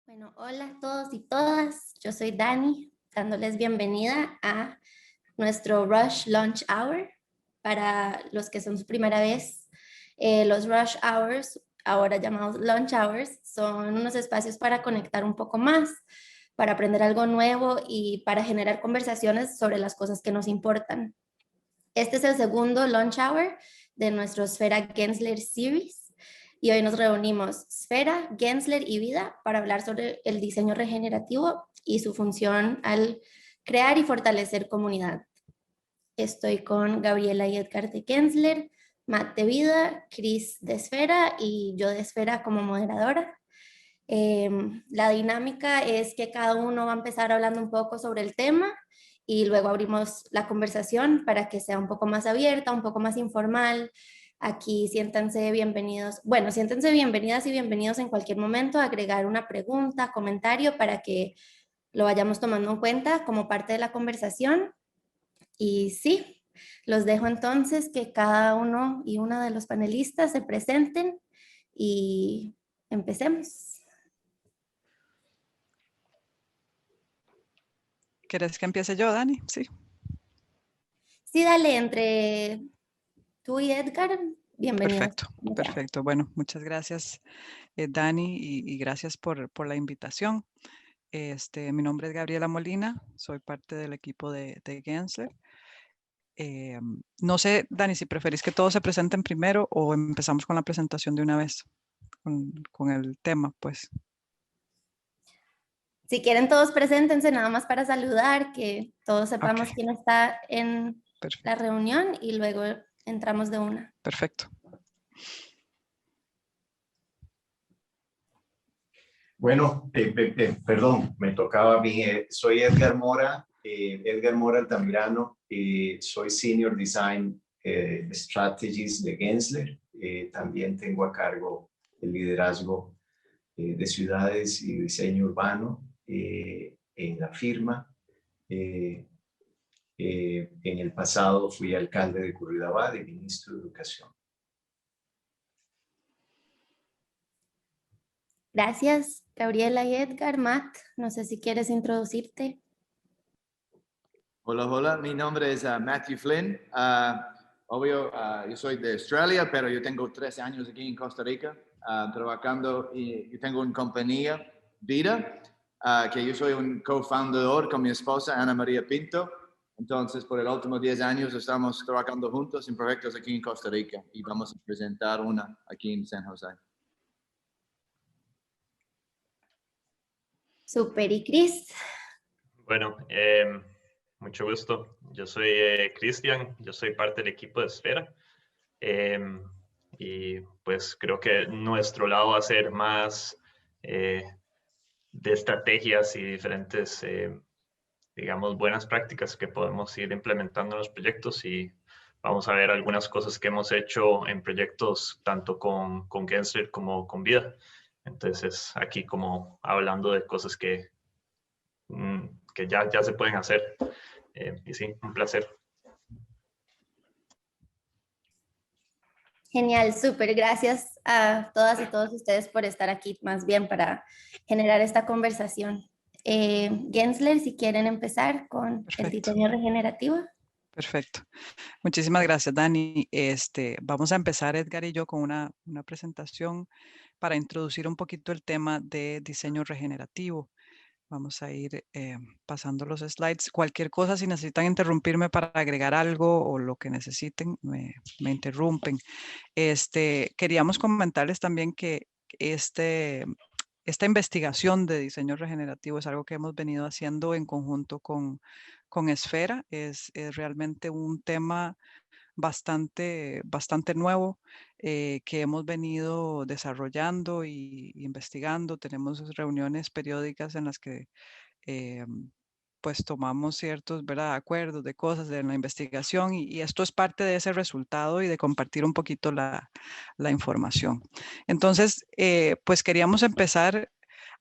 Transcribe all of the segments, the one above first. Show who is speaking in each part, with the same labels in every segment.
Speaker 1: Bueno, hola a todos y todas. Yo soy Dani, dándoles bienvenida a nuestro Rush Lunch Hour. Para los que son su primera vez, los Rush Hours, ahora llamados Lunch Hours, son unos espacios para conectar un poco más, para aprender algo nuevo y para generar conversaciones sobre las cosas que nos importan. Este es el segundo Lunch Hour de nuestro Esfera Gensler Series. Y hoy nos reunimos Sfera, Gensler y Vida para hablar sobre el diseño regenerativo y su función al crear y fortalecer comunidad. Estoy con Gabriela y Edgar de Gensler, Matt de Vida, Chris de Esfera y yo de Esfera como moderadora. La dinámica es que cada uno va a empezar hablando un poco sobre el tema y luego abrimos la conversación para que sea un poco más abierta, un poco más informal. Aquí siéntanse bienvenidos, bueno, siéntense bienvenidas y bienvenidos en cualquier momento a agregar una pregunta, comentario para que lo vayamos tomando en cuenta como parte de la conversación. Y sí, los dejo entonces que cada uno y una de los panelistas se presenten y empecemos.
Speaker 2: ¿Quieres que empiece yo, Dani? Sí.
Speaker 1: Sí, dale, entre tú y Edgar, bienvenidos.
Speaker 2: Perfecto, perfecto. Bueno, muchas gracias, Dani, y gracias por la invitación. Mi nombre es Gabriela Molina, soy parte del equipo de Gensler. No sé, Dani, si preferís que todos se presenten primero o empezamos con la presentación de una vez, con el tema, pues.
Speaker 1: Si quieren todos preséntense nada más para saludar, que todos
Speaker 2: Ok,
Speaker 1: sepamos quién está en la
Speaker 2: perfecto,
Speaker 1: reunión y luego entramos de una.
Speaker 2: perfecto.
Speaker 3: Bueno, perdón, me tocaba a mí. Soy Edgar Mora, Edgar Mora Altamirano. Soy Senior Design Strategies de Gensler. También tengo a cargo el liderazgo de ciudades y diseño urbano en la firma. En el pasado fui alcalde de Curridabat y ministro de Educación.
Speaker 1: Gracias, Gabriela y Edgar. Matt, no sé si quieres introducirte.
Speaker 4: Hola, hola, mi nombre es Matthew Flynn. Obvio, yo soy de Australia, pero yo tengo 13 años aquí en Costa Rica trabajando y yo tengo una compañía, Vida, que yo soy un co-fundador con mi esposa Ana María Pinto. Entonces, por los últimos 10 años estamos trabajando juntos en proyectos aquí en Costa Rica y vamos a presentar una aquí en San José.
Speaker 1: Super, ¿y Chris?
Speaker 5: Bueno, mucho gusto. Yo soy Cristian, yo soy parte del equipo de Esfera. Y pues creo que nuestro lado va a ser más de estrategias y diferentes, digamos, buenas prácticas que podemos ir implementando en los proyectos y vamos a ver algunas cosas que hemos hecho en proyectos tanto con Gensler como con Vida. Entonces, aquí como hablando de cosas que ya se pueden hacer. Y sí, un placer.
Speaker 1: Genial, súper. Gracias a todas y todos ustedes por estar aquí, más bien para generar esta conversación. Gensler, si quieren empezar con el diseño regenerativo.
Speaker 2: Perfecto. Muchísimas gracias, Dani. Vamos a empezar, Edgar y yo, con una presentación para introducir un poquito el tema de diseño regenerativo. Vamos a ir pasando los slides. Cualquier cosa, si necesitan interrumpirme para agregar algo o lo que necesiten, me interrumpen. Queríamos comentarles también que esta investigación de diseño regenerativo es algo que hemos venido haciendo en conjunto con Esfera. Es realmente un tema bastante nuevo que hemos venido desarrollando y investigando. Tenemos reuniones periódicas en las que pues tomamos ciertos acuerdos de cosas de la investigación y esto es parte de ese resultado y de compartir un poquito la información. Entonces, pues queríamos empezar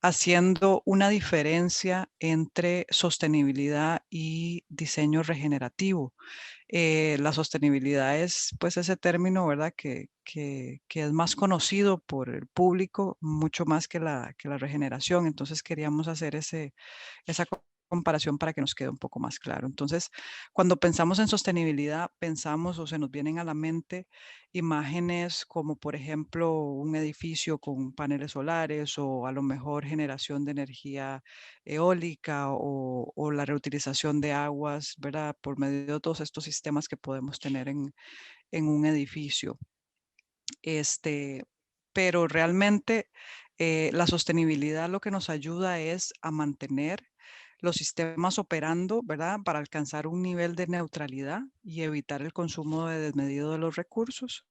Speaker 2: haciendo una diferencia entre sostenibilidad y diseño regenerativo. La sostenibilidad es pues ese término, ¿verdad? Que es más conocido por el público, mucho más que la regeneración. Entonces queríamos hacer esa comparación para que nos quede un poco más claro. Entonces, cuando pensamos en sostenibilidad, pensamos o se nos vienen a la mente imágenes como, por ejemplo, un edificio con paneles solares o a lo mejor generación de energía eólica o la reutilización de aguas, ¿verdad? Por medio de todos estos sistemas que podemos tener en un edificio. Pero realmente la sostenibilidad lo que nos ayuda es a mantener los sistemas operando, ¿verdad? Para alcanzar un nivel de neutralidad y evitar el consumo desmedido de los recursos.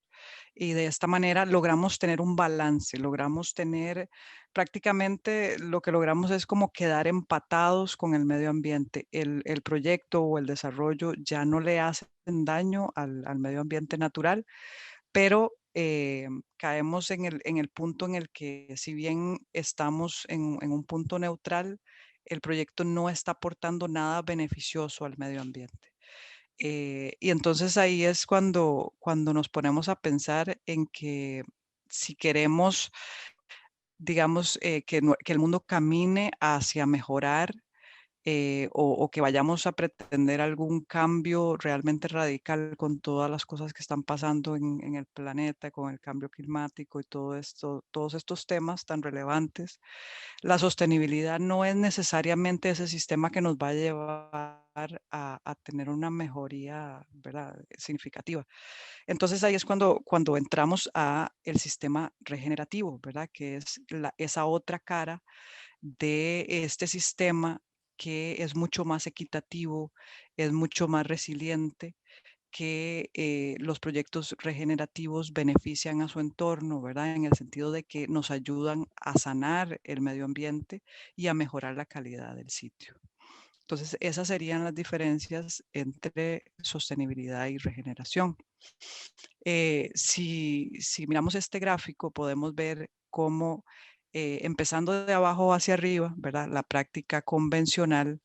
Speaker 2: Y de esta manera logramos tener un balance, logramos tener prácticamente lo que logramos es como quedar empatados con el medio ambiente. El proyecto o el desarrollo ya no le hacen daño al medio ambiente natural, pero caemos en el punto en el que si bien estamos en un punto neutral, el proyecto no está aportando nada beneficioso al medio ambiente. Y entonces ahí es cuando nos ponemos a pensar en que si queremos, digamos, que el mundo camine hacia mejorar o que vayamos a pretender algún cambio realmente radical con todas las cosas que están pasando en el planeta, con el cambio climático y todo esto, todos estos temas tan relevantes, la sostenibilidad no es necesariamente ese sistema que nos va a llevar a tener una mejoría, ¿verdad? Significativa. Entonces ahí es cuando entramos a el sistema regenerativo, ¿verdad? Que es esa otra cara de este sistema que es mucho más equitativo, es mucho más resiliente, que los proyectos regenerativos benefician a su entorno, ¿verdad? En el sentido de que nos ayudan a sanar el medio ambiente y a mejorar la calidad del sitio. Entonces, esas serían las diferencias entre sostenibilidad y regeneración. Si miramos este gráfico, podemos ver cómo empezando de abajo hacia arriba, ¿verdad? La práctica convencional,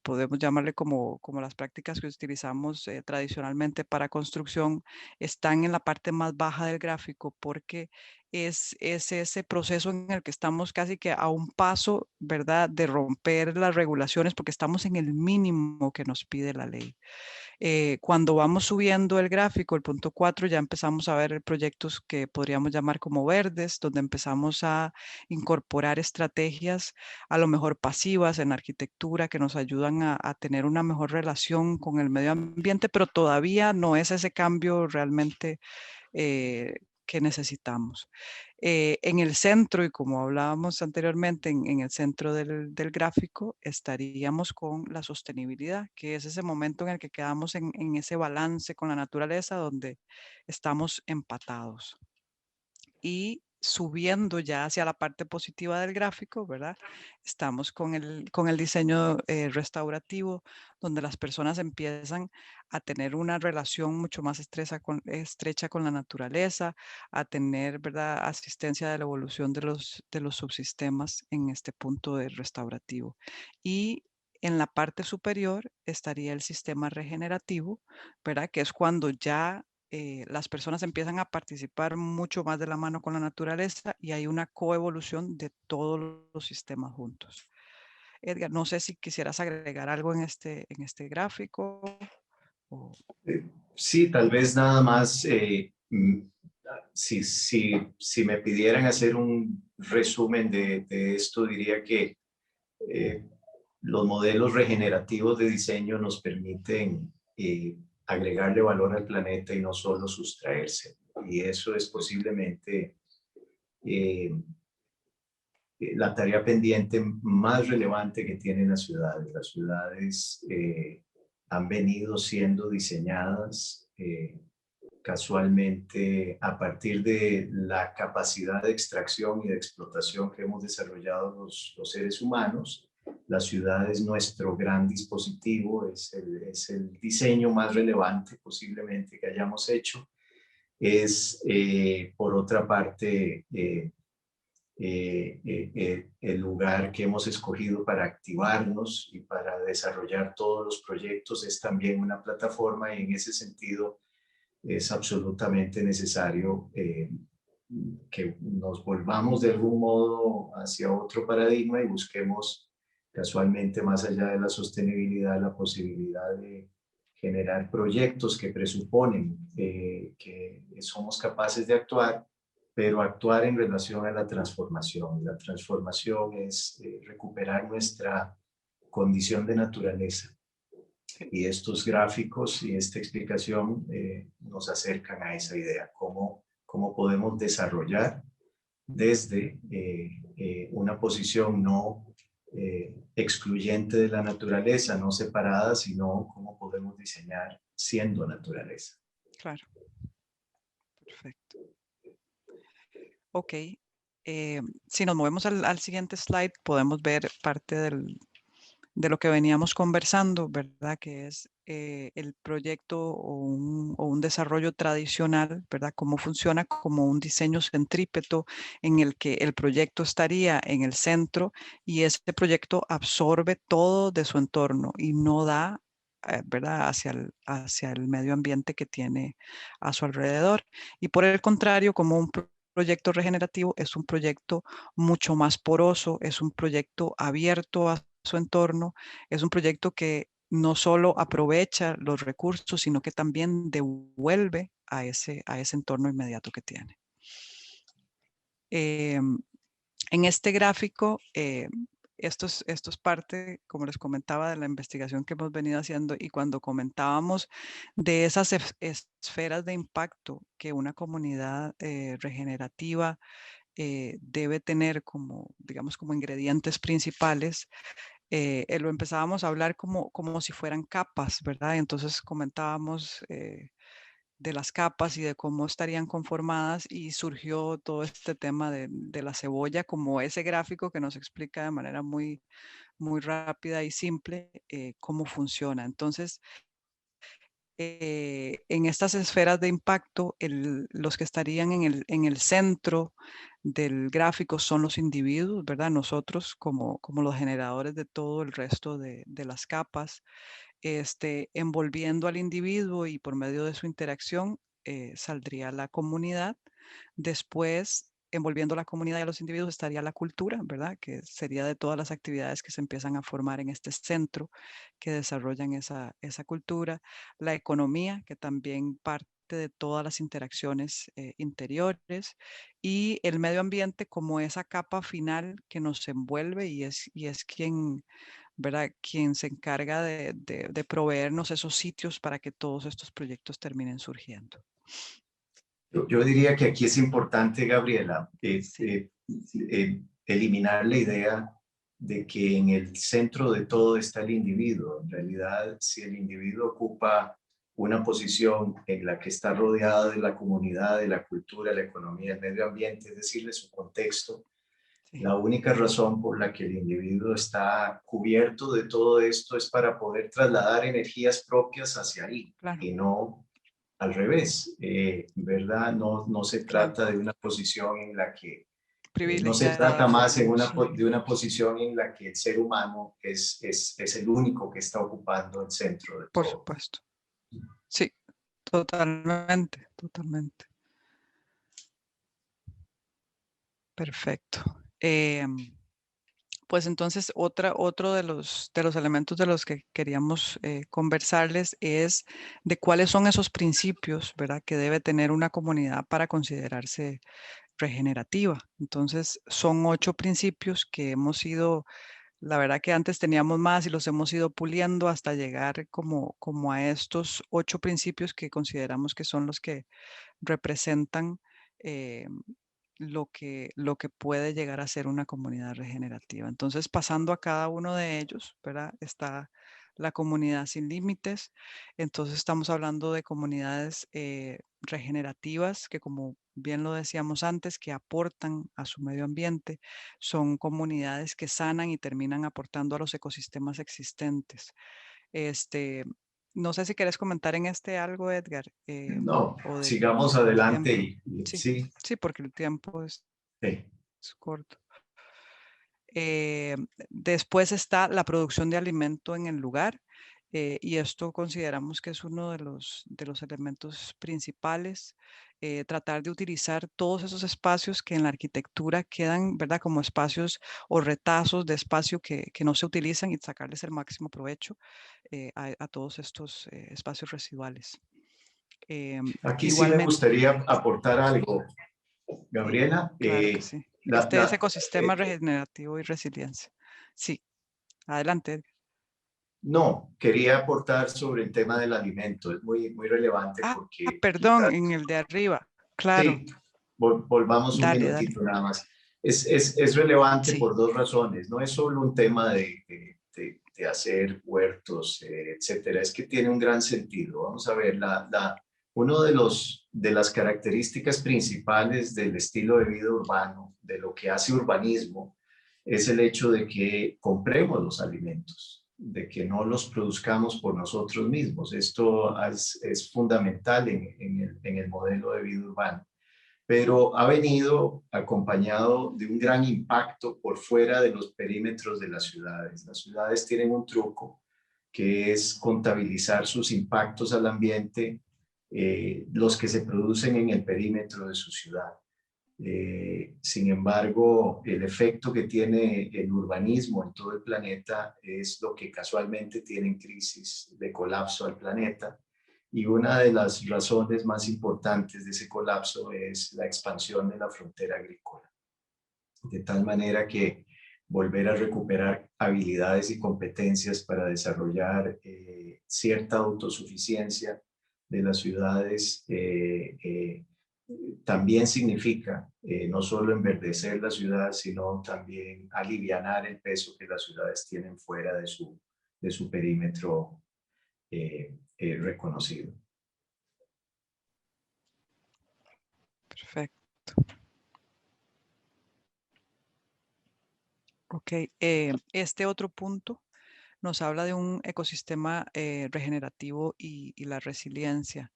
Speaker 2: podemos llamarle como las prácticas que utilizamos tradicionalmente para construcción, están en la parte más baja del gráfico porque es ese proceso en el que estamos casi que a un paso, ¿verdad?, de romper las regulaciones porque estamos en el mínimo que nos pide la ley. Cuando vamos subiendo el gráfico, el punto 4, ya empezamos a ver proyectos que podríamos llamar como verdes, donde empezamos a incorporar estrategias a lo mejor pasivas en arquitectura que nos ayudan a tener una mejor relación con el medio ambiente, pero todavía no es ese cambio realmente que necesitamos. En el centro, y como hablábamos anteriormente, en el centro del gráfico estaríamos con la sostenibilidad, que es ese momento en el que quedamos en ese balance con la naturaleza donde estamos empatados. Y subiendo ya hacia la parte positiva del gráfico, ¿verdad? Estamos con el diseño restaurativo, donde las personas empiezan a tener una relación mucho más estrecha con la naturaleza, a tener, ¿verdad?, asistencia de la evolución de los subsistemas en este punto de restaurativo. Y en la parte superior estaría el sistema regenerativo, ¿verdad? Que es cuando ya las personas empiezan a participar mucho más de la mano con la naturaleza y hay una coevolución de todos los sistemas juntos. Edgar, no sé si quisieras agregar algo en este gráfico.
Speaker 3: Sí, tal vez nada más, si me pidieran hacer un resumen de esto, diría que los modelos regenerativos de diseño nos permiten agregarle valor al planeta y no solo sustraerse. Y eso es posiblemente la tarea pendiente más relevante que tienen las ciudades. Las ciudades han venido siendo diseñadas casualmente a partir de la capacidad de extracción y de explotación que hemos desarrollado los seres humanos. La ciudad es nuestro gran dispositivo, es el diseño más relevante posiblemente que hayamos hecho. Es, por otra parte, el lugar que hemos escogido para activarnos y para desarrollar todos los proyectos es también una plataforma, y en ese sentido es absolutamente necesario que nos volvamos de algún modo hacia otro paradigma y busquemos casualmente, más allá de la sostenibilidad, la posibilidad de generar proyectos que presuponen que somos capaces de actuar, pero actuar en relación a la transformación. La transformación es recuperar nuestra condición de naturaleza. Y estos gráficos y esta explicación nos acercan a esa idea, cómo podemos desarrollar desde una posición no excluyente de la naturaleza, no separada, sino cómo podemos diseñar siendo naturaleza.
Speaker 2: Claro. Perfecto. Ok. Si nos movemos al siguiente slide, podemos ver parte de lo que veníamos conversando, ¿verdad? Que es el proyecto o un desarrollo tradicional, ¿verdad? Cómo funciona como un diseño centrípeto en el que el proyecto estaría en el centro y ese proyecto absorbe todo de su entorno y no da, ¿verdad? Hacia el medio ambiente que tiene a su alrededor. Y por el contrario, como un proyecto regenerativo es un proyecto mucho más poroso, es un proyecto abierto a su entorno, es un proyecto que no solo aprovecha los recursos, sino que también devuelve a ese entorno inmediato que tiene. En este gráfico, esto es parte, como les comentaba, de la investigación que hemos venido haciendo, y cuando comentábamos de esas esferas de impacto que una comunidad regenerativa debe tener como, digamos, como ingredientes principales, lo empezábamos a hablar como si fueran capas, ¿verdad? Entonces comentábamos de las capas y de cómo estarían conformadas, y surgió todo este tema de la cebolla, como ese gráfico que nos explica de manera muy, muy rápida y simple cómo funciona. Entonces, en estas esferas de impacto, los que estarían en el centro del gráfico son los individuos, ¿verdad? Nosotros como los generadores de todo el resto de las capas, envolviendo al individuo, y por medio de su interacción saldría la comunidad. Después, envolviendo la comunidad y a los individuos, estaría la cultura, ¿verdad? Que sería de todas las actividades que se empiezan a formar en este centro que desarrollan esa cultura. La economía, que también parte de todas las interacciones interiores, y el medio ambiente como esa capa final que nos envuelve y es quien, ¿verdad? Quien se encarga de proveernos esos sitios para que todos estos proyectos terminen surgiendo.
Speaker 3: Yo diría que aquí es importante, Gabriela,
Speaker 2: Sí.
Speaker 3: eliminar la idea de que en el centro de todo está el individuo. En realidad, si el individuo ocupa una posición en la que está rodeada de la comunidad, de la cultura, la economía, el medio ambiente, es decir, de su contexto,
Speaker 2: Sí.
Speaker 3: la única razón por la que el individuo está cubierto de todo esto es para poder trasladar energías propias hacia ahí,
Speaker 2: Claro.
Speaker 3: y no al revés, ¿verdad? No se trata de una posición en la que, no se trata más
Speaker 2: Sí.
Speaker 3: de una posición en la que el ser humano es el único que está ocupando el centro de
Speaker 2: Por
Speaker 3: todo.
Speaker 2: supuesto. Sí, totalmente, totalmente. Perfecto. Pues entonces otro de los elementos de los que queríamos conversarles es de cuáles son esos principios, ¿verdad?, que debe tener una comunidad para considerarse regenerativa. Entonces son 8 principios que hemos ido, la verdad que antes teníamos más y los hemos ido puliendo hasta llegar como a estos 8 principios que consideramos que son los que representan lo que puede llegar a ser una comunidad regenerativa. Entonces, pasando a cada uno de ellos, ¿verdad? Está la comunidad sin límites. Entonces, estamos hablando de comunidades regenerativas que, como bien lo decíamos antes, que aportan a su medio ambiente. Son comunidades que sanan y terminan aportando a los ecosistemas existentes. No sé si quieres comentar en algo, Edgar.
Speaker 3: No,
Speaker 2: O
Speaker 3: sigamos
Speaker 2: por el
Speaker 3: adelante
Speaker 2: tiempo.
Speaker 3: y
Speaker 2: Sí,
Speaker 3: sí.
Speaker 2: sí, porque el tiempo es...
Speaker 3: Sí.
Speaker 2: es corto. Después está la producción de alimento en el lugar. Y esto consideramos que es uno de los elementos principales, tratar de utilizar todos esos espacios que en la arquitectura quedan, ¿verdad? Como espacios o retazos de espacio que no se utilizan y sacarles el máximo provecho a todos estos espacios residuales.
Speaker 3: Aquí sí me
Speaker 2: Igualmente,
Speaker 3: gustaría aportar algo,
Speaker 2: sí,
Speaker 3: Gabriela.
Speaker 2: claro que sí.
Speaker 3: La-
Speaker 2: Este es
Speaker 3: la-
Speaker 2: ecosistema regenerativo y resiliencia. Sí, adelante, Edgar.
Speaker 3: no, quería aportar sobre el tema del alimento. Es muy, muy relevante porque
Speaker 2: Perdón, en el de arriba. Claro,
Speaker 3: sí, volvamos un
Speaker 2: dale, dale.
Speaker 3: minutito nada más. Es relevante
Speaker 2: Sí,
Speaker 3: por dos razones. No es solo un tema de hacer huertos, etcétera. Es que tiene un gran sentido. Vamos a ver, uno de las características principales del estilo de vida urbano, de lo que hace urbanismo, es el hecho de que compremos los alimentos, de que no los produzcamos por nosotros mismos. Esto es fundamental en el modelo de vida urbano, pero ha venido acompañado de un gran impacto por fuera de los perímetros de las ciudades. Las ciudades tienen un truco que es contabilizar sus impactos al ambiente, los que se producen en el perímetro de su ciudad. Sin embargo, el efecto que tiene el urbanismo en todo el planeta es lo que casualmente tiene en crisis de colapso al planeta. Y una de las razones más importantes de ese colapso es la expansión de la frontera agrícola. De tal manera que volver a recuperar habilidades y competencias para desarrollar cierta autosuficiencia de las ciudades también significa no solo enverdecer la ciudad, sino también alivianar el peso que las ciudades tienen fuera de su perímetro reconocido.
Speaker 2: perfecto. Ok, este otro punto nos habla de un ecosistema regenerativo y la resiliencia.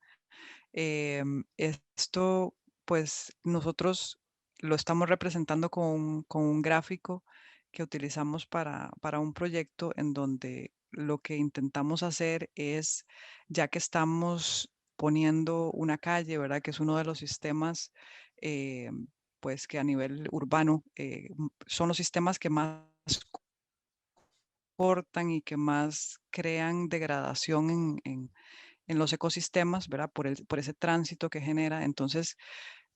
Speaker 2: Esto, pues nosotros lo estamos representando con un gráfico que utilizamos para un proyecto en donde lo que intentamos hacer es, ya que estamos poniendo una calle, ¿verdad? Que es uno de los sistemas, pues que a nivel urbano son los sistemas que más cortan y que más crean degradación en los ecosistemas, ¿verdad? Por ese tránsito que genera. Entonces,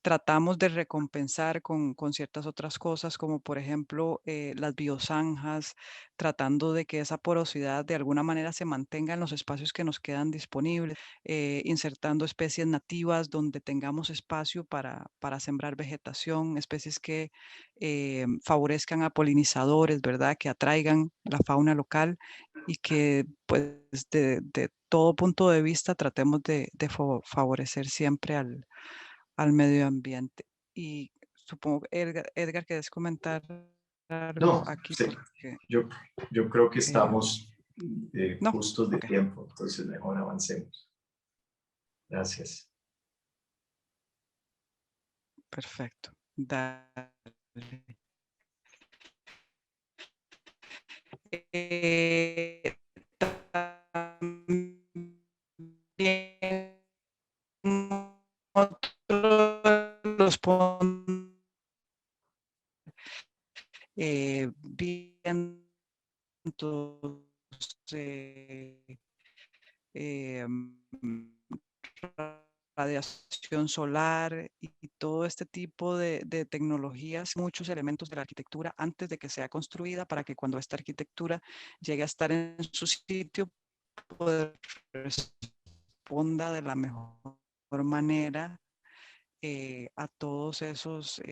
Speaker 2: tratamos de recompensar con ciertas otras cosas, como por ejemplo las biozanjas, tratando de que esa porosidad de alguna manera se mantenga en los espacios que nos quedan disponibles, insertando especies nativas donde tengamos espacio para sembrar vegetación, especies que favorezcan a polinizadores, ¿verdad? Que atraigan la fauna local y que pues de todo punto de vista tratemos de favorecer siempre al medio ambiente. Y supongo, Edgar, ¿quieres comentar algo
Speaker 3: No,
Speaker 2: aquí?
Speaker 3: sí,
Speaker 2: Porque,
Speaker 3: yo creo que
Speaker 2: eh,
Speaker 3: estamos
Speaker 2: no,
Speaker 3: justos de
Speaker 2: ok,
Speaker 3: tiempo, entonces mejor avancemos. Gracias.
Speaker 2: perfecto. Dale. También otro de los puntos vientos, eh, radiación solar y todo este tipo de tecnologías, muchos elementos de la arquitectura antes de que sea construida para que cuando esta arquitectura llegue a estar en su sitio, pues, responda de la mejor manera a todos esos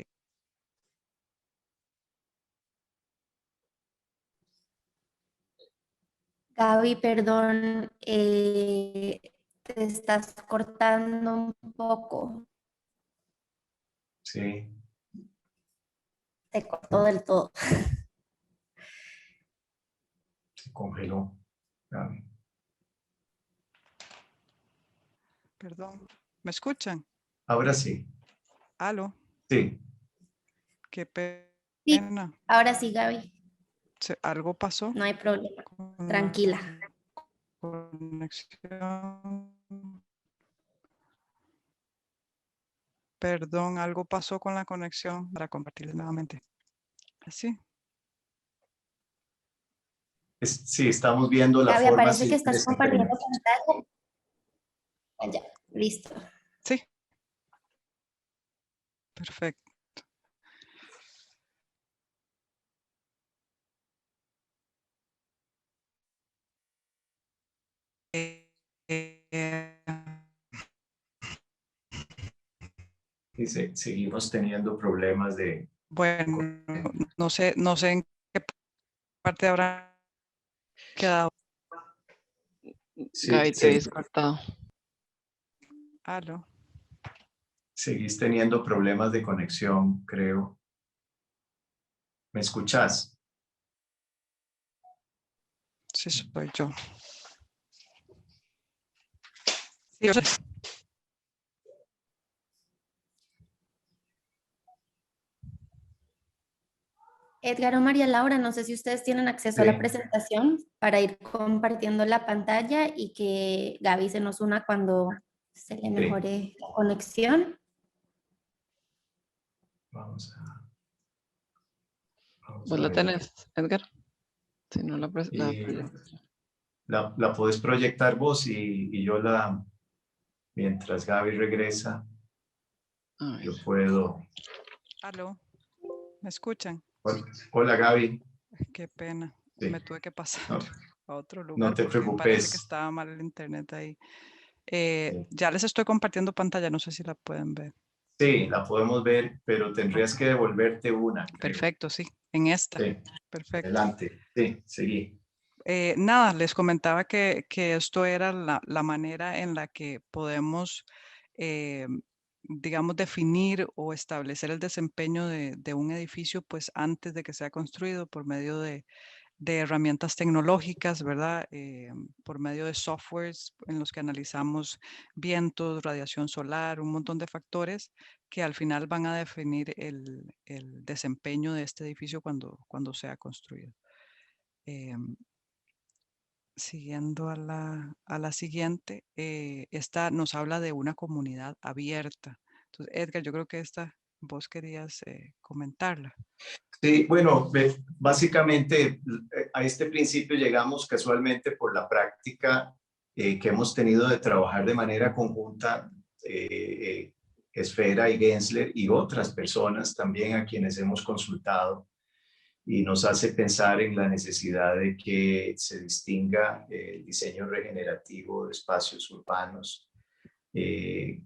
Speaker 1: Gaby, perdón, te estás cortando un poco,
Speaker 3: Sí,
Speaker 1: te cortó del todo.
Speaker 3: se congeló. Gaby.
Speaker 2: perdón, ¿me escuchan?
Speaker 3: Ahora sí,
Speaker 2: ¿Aló?
Speaker 3: sí.
Speaker 2: Qué
Speaker 1: Sí,
Speaker 2: pena.
Speaker 1: ahora sí, Gaby,
Speaker 2: ¿Algo pasó
Speaker 1: no hay problema.
Speaker 2: con la
Speaker 1: Tranquila.
Speaker 2: conexión? Perdón, algo pasó con la conexión para compartirles nuevamente. Así.
Speaker 3: Sí, estamos viendo la
Speaker 1: Gaby,
Speaker 3: forma
Speaker 1: parece
Speaker 3: si
Speaker 1: que estás
Speaker 3: les
Speaker 1: compartiendo
Speaker 3: imprimimos.
Speaker 1: pantalla. Ah, ya, listo.
Speaker 2: Sí. Perfecto. Eh,
Speaker 3: Dice, seguimos teniendo problemas de...
Speaker 2: bueno, no sé en qué parte habrá quedado.
Speaker 3: Sí,
Speaker 6: Gaby, te habías cortado.
Speaker 2: Aló.
Speaker 3: seguís teniendo problemas de conexión, creo. ¿Me escuchás?
Speaker 2: Sí, soy yo. Sí, yo sé.
Speaker 1: Edgar o María Laura, no sé si ustedes tienen acceso a
Speaker 3: Sí.
Speaker 1: la presentación para ir compartiendo la pantalla y que Gaby se nos una cuando se le mejore la conexión.
Speaker 3: Vamos
Speaker 6: ¿Vos la
Speaker 3: a ver.
Speaker 6: tenés, Edgar? Si no, la
Speaker 3: Y la podés proyectar vos y yo mientras Gaby regresa,
Speaker 6: a ver.
Speaker 3: yo puedo.
Speaker 2: Aló. ¿Me escuchan?
Speaker 3: Hola Gaby.
Speaker 2: Qué pena.
Speaker 3: Sí.
Speaker 2: Me tuve que pasar
Speaker 3: No,
Speaker 2: a otro
Speaker 3: no
Speaker 2: lugar
Speaker 3: te
Speaker 2: porque parece que
Speaker 3: preocupes.
Speaker 2: estaba mal el internet ahí.
Speaker 3: Sí.
Speaker 2: Ya les estoy compartiendo pantalla, no sé si la pueden ver.
Speaker 3: Sí, la podemos ver, pero tendrías que devolverte una, creo.
Speaker 2: Perfecto, sí, en esta.
Speaker 3: Sí,
Speaker 2: Perfecto.
Speaker 3: adelante. Sí, seguí.
Speaker 2: Nada, les comentaba que esto era la manera en la que podemos, digamos, definir o establecer el desempeño de un edificio, pues antes de que sea construido por medio de herramientas tecnológicas, ¿verdad? Por medio de softwares en los que analizamos vientos, radiación solar, un montón de factores que al final van a definir el desempeño de este edificio cuando sea construido. Siguiendo a la siguiente, esta nos habla de una comunidad abierta. Entonces, Edgar, yo creo que esta vos querías comentarla.
Speaker 3: Sí, bueno, básicamente a este principio llegamos casualmente por la práctica que hemos tenido de trabajar de manera conjunta, Esfera y Gensler y otras personas también a quienes hemos consultado, y nos hace pensar en la necesidad de que se distinga el diseño regenerativo de espacios urbanos, eh,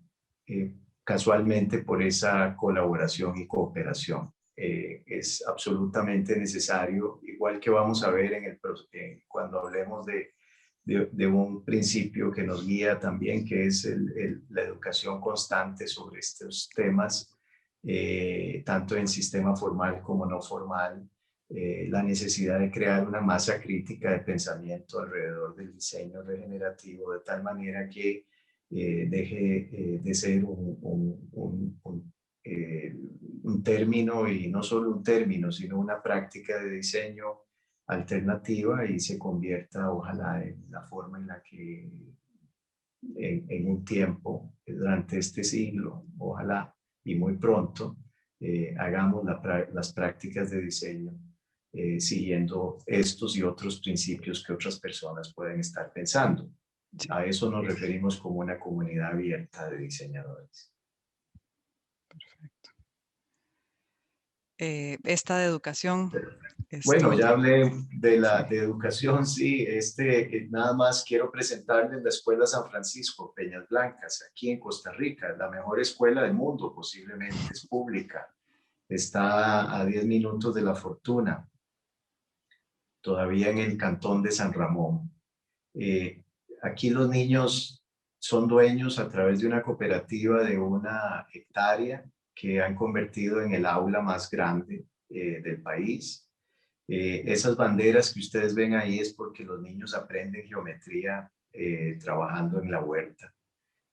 Speaker 3: casualmente por esa colaboración y cooperación. Es absolutamente necesario, igual que vamos a ver cuando hablemos de un principio que nos guía también, que es la educación constante sobre estos temas, tanto en sistema formal como no formal, la necesidad de crear una masa crítica de pensamiento alrededor del diseño regenerativo, de tal manera que deje de ser un término, y no solo un término, sino una práctica de diseño alternativa, y se convierta, ojalá, en la forma en la que en un tiempo, durante este siglo, ojalá, y muy pronto, hagamos las prácticas de diseño siguiendo estos y otros principios que otras personas pueden estar pensando.
Speaker 2: Sí.
Speaker 3: A eso nos referimos como una comunidad abierta de diseñadores.
Speaker 2: Perfecto. Esta de educación.
Speaker 3: Bueno,
Speaker 2: Esto,
Speaker 3: ya hablé de educación, sí. Nada más quiero presentarles la Escuela San Francisco Peñas Blancas, aquí en Costa Rica, la mejor escuela del mundo, posiblemente, es pública. Está a 10 minutos de La Fortuna, todavía en el cantón de San Ramón. Aquí los niños son dueños a través de una cooperativa de 1 hectárea que han convertido en el aula más grande del país. Esas banderas que ustedes ven ahí es porque los niños aprenden geometría trabajando en la huerta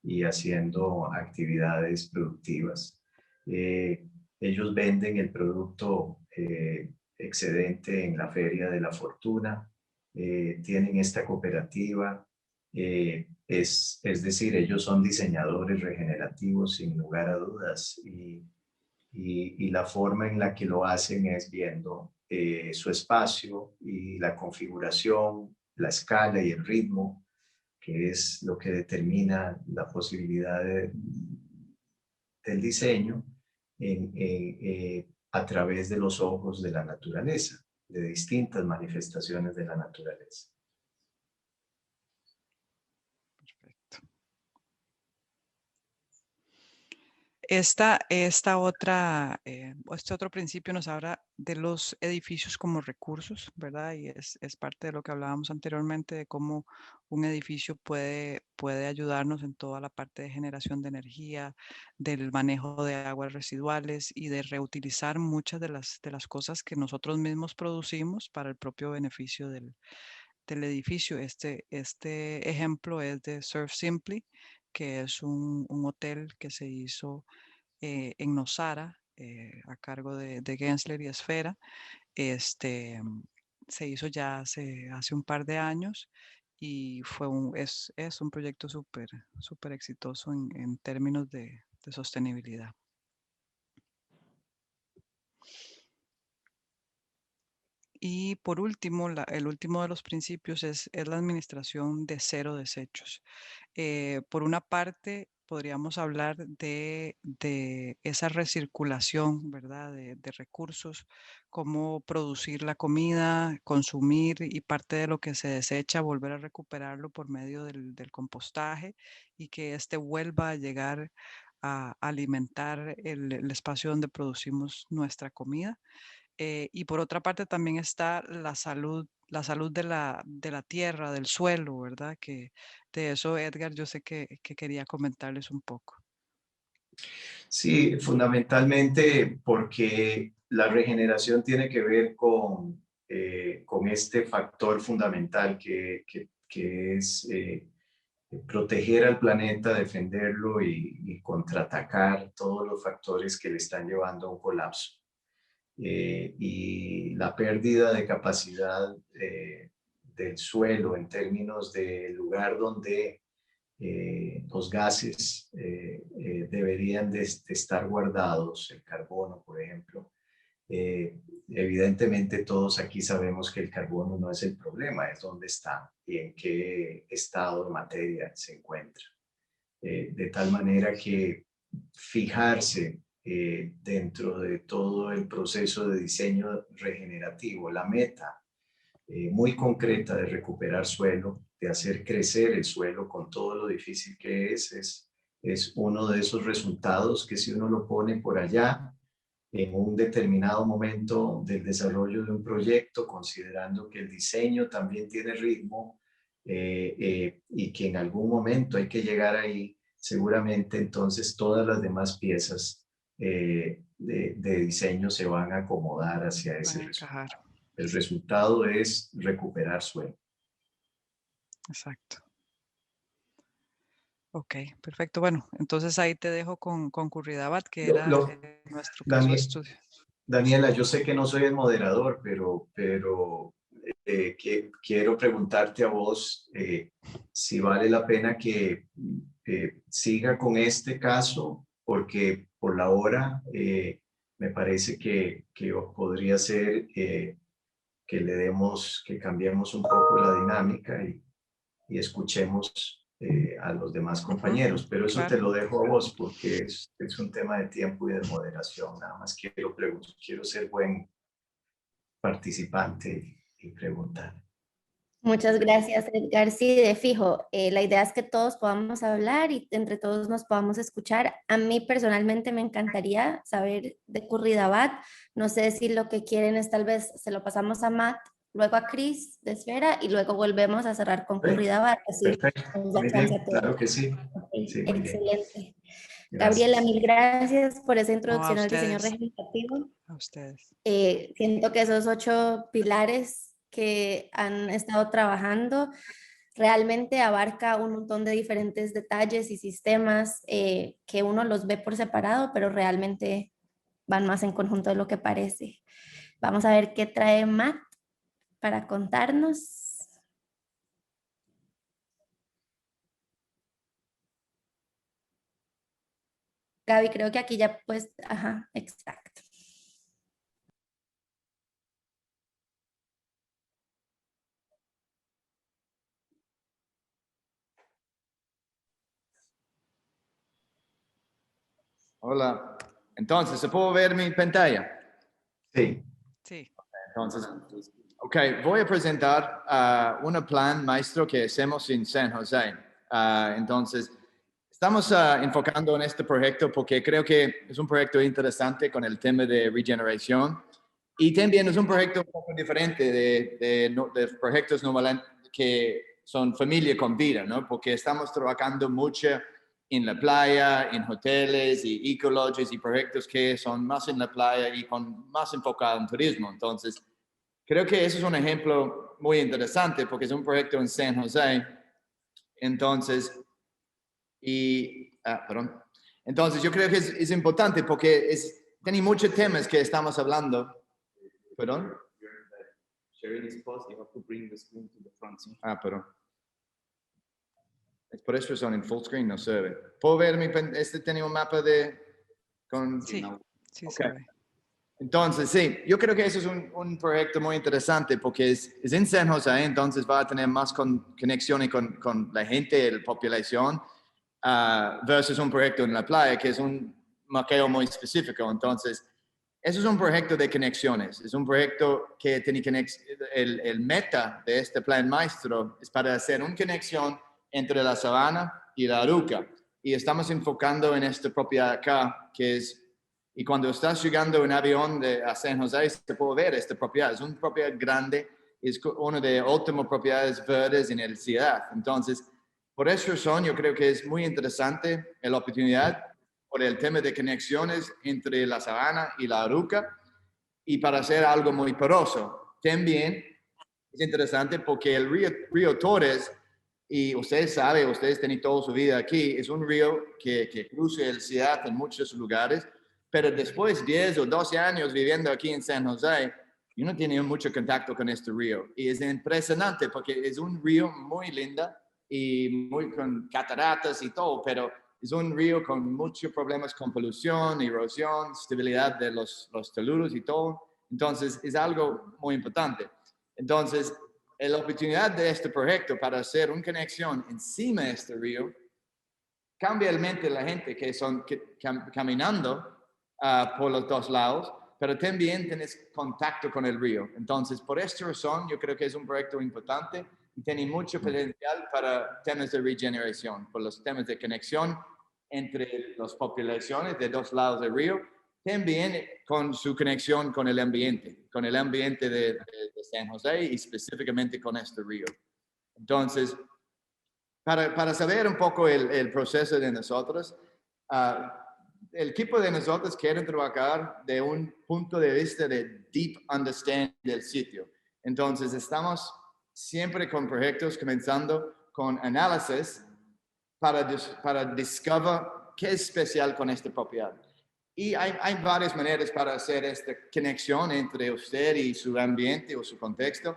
Speaker 3: y haciendo actividades productivas. Ellos venden el producto excedente en la Feria de la Fortuna, tienen esta cooperativa, es decir, ellos son diseñadores regenerativos sin lugar a dudas y la forma en la que lo hacen es viendo su espacio y la configuración, la escala y el ritmo, que es lo que determina la posibilidad del diseño a través de los ojos de la naturaleza, de distintas manifestaciones de la naturaleza.
Speaker 2: Perfecto. Este otro principio nos habla de los edificios como recursos, ¿verdad? Y es parte de lo que hablábamos anteriormente, de cómo un edificio puede ayudarnos en toda la parte de generación de energía, del manejo de aguas residuales y de reutilizar muchas de las cosas que nosotros mismos producimos para el propio beneficio del edificio. Este ejemplo es de Surf Simply, que es un hotel que se hizo en Nosara, a cargo de Gensler y Esfera. Se hizo ya hace un par de años y es un proyecto súper exitoso en términos de sostenibilidad. Y por último, el último de los principios es la administración de cero desechos. Por una parte, podríamos hablar de esa recirculación, ¿verdad? De recursos, cómo producir la comida, consumir y parte de lo que se desecha, volver a recuperarlo por medio del compostaje y que éste vuelva a llegar a alimentar el espacio donde producimos nuestra comida. Y por otra parte también está la salud de la tierra, del suelo, ¿verdad? Que de eso, Edgar, yo sé que quería comentarles un poco.
Speaker 3: Sí, fundamentalmente porque la regeneración tiene que ver con este factor fundamental que es proteger al planeta, defenderlo y contraatacar todos los factores que le están llevando a un colapso. Y la pérdida de capacidad del suelo en términos del lugar donde los gases deberían de estar guardados, el carbono, por ejemplo. Evidentemente todos aquí sabemos que el carbono no es el problema, es dónde está y en qué estado de materia se encuentra. De tal manera que fijarse dentro de todo el proceso de diseño regenerativo, la meta muy concreta de recuperar suelo, de hacer crecer el suelo con todo lo difícil que es uno de esos resultados que si uno lo pone por allá en un determinado momento del desarrollo de un proyecto, considerando que el diseño también tiene ritmo y que en algún momento hay que llegar ahí, seguramente entonces todas las demás piezas de diseño se van a acomodar hacia ese resultado. El resultado es recuperar suelo.
Speaker 2: Exacto. Ok, perfecto. Bueno, entonces ahí te dejo con Curridabat, que era nuestro caso de estudio.
Speaker 3: Daniela, yo sé que no soy el moderador, pero quiero preguntarte a vos si vale la pena que siga con este caso, porque por la hora me parece que podría ser que cambiemos un poco la dinámica y escuchemos a los demás compañeros, pero eso te lo dejo a vos porque es un tema de tiempo y de moderación. Nada más quiero ser buen participante y preguntar.
Speaker 1: Muchas gracias, Edgar. Sí, de fijo, la idea es que todos podamos hablar y entre todos nos podamos escuchar. A mí personalmente me encantaría saber de Curridabat. No sé si lo que quieren es tal vez se lo pasamos a Matt, luego a Chris de Esfera y luego volvemos a cerrar con Curridabat.
Speaker 3: Perfecto, muy bien, claro que sí.
Speaker 1: Okay,
Speaker 3: Sí, muy
Speaker 1: excelente.
Speaker 3: bien.
Speaker 1: Gabriela, mil gracias por esa introducción al diseño
Speaker 2: ustedes.
Speaker 1: regenerativo.
Speaker 2: A ustedes.
Speaker 1: Siento que esos 8 pilares que han estado trabajando realmente abarca un montón de diferentes detalles y sistemas que uno los ve por separado, pero realmente van más en conjunto de lo que parece. Vamos a ver qué trae Matt para contarnos. Gaby, creo que aquí ya pues, ajá, exacto.
Speaker 4: Hola. Entonces, ¿se puede ver mi pantalla?
Speaker 3: Sí.
Speaker 2: Sí.
Speaker 4: Entonces, ok, voy a presentar un plan maestro que hacemos en San José. Entonces, estamos enfocando en este proyecto porque creo que es un proyecto interesante con el tema de regeneración y también es un proyecto un poco diferente de proyectos normales que son familia con vida, ¿no? Porque estamos trabajando mucho en la playa, en hoteles y ecolodges y proyectos que son más en la playa y más enfocado en turismo. Entonces, creo que eso es un ejemplo muy interesante porque es un proyecto en San José. Entonces, perdón. Entonces, yo creo que es importante porque tiene muchos temas que estamos hablando. Perdón.
Speaker 7: Sharing is paused, you have to bring the screen to the front. ¿Sí?
Speaker 4: Perdón. Es por eso son en full screen, no se ve. ¿Puedo ver tiene un mapa de...
Speaker 2: Sí, sí
Speaker 4: Okay.
Speaker 2: se ve.
Speaker 4: Entonces, sí, yo creo que eso es un proyecto muy interesante porque es en San José, entonces va a tener más conexiones con la gente, la población, versus un proyecto en la playa, que es un maqueo muy específico. Entonces, eso es un proyecto de conexiones, es un proyecto que tiene el meta de este plan maestro es para hacer una conexión entre la sabana y la Aruca. Y estamos enfocando en esta propiedad acá, que es, y cuando estás llegando en avión a San José, se puede ver esta propiedad. Es una propiedad grande, es una de las últimas propiedades verdes en la ciudad. Entonces, por esa razón, yo creo que es muy interesante la oportunidad por el tema de conexiones entre la sabana y la Aruca y para hacer algo muy poroso. También es interesante porque el río Torres, y ustedes saben, ustedes tienen toda su vida aquí, es un río que cruza la ciudad en muchos lugares, pero después de 10 o 12 años viviendo aquí en San José, yo no tenía mucho contacto con este río. Y es impresionante porque es un río muy lindo y muy con cataratas y todo, pero es un río con muchos problemas con polución, erosión, estabilidad de los taludes y todo. Entonces, es algo muy importante. Entonces, la oportunidad de este proyecto para hacer una conexión encima de este río cambia el mente de la gente que son caminando por los dos lados, pero también tienes contacto con el río. Entonces, por esta razón, yo creo que es un proyecto importante y tiene mucho potencial para temas de regeneración, por los temas de conexión entre las poblaciones de dos lados del río, también con su conexión con el ambiente de San José y específicamente con este río. Entonces, para saber un poco el proceso de nosotros, el equipo de nosotros quiere trabajar de un punto de vista de deep understanding del sitio. Entonces, estamos siempre con proyectos comenzando con análisis para descubrir qué es especial con esta propiedad. Y hay varias maneras para hacer esta conexión entre usted y su ambiente o su contexto.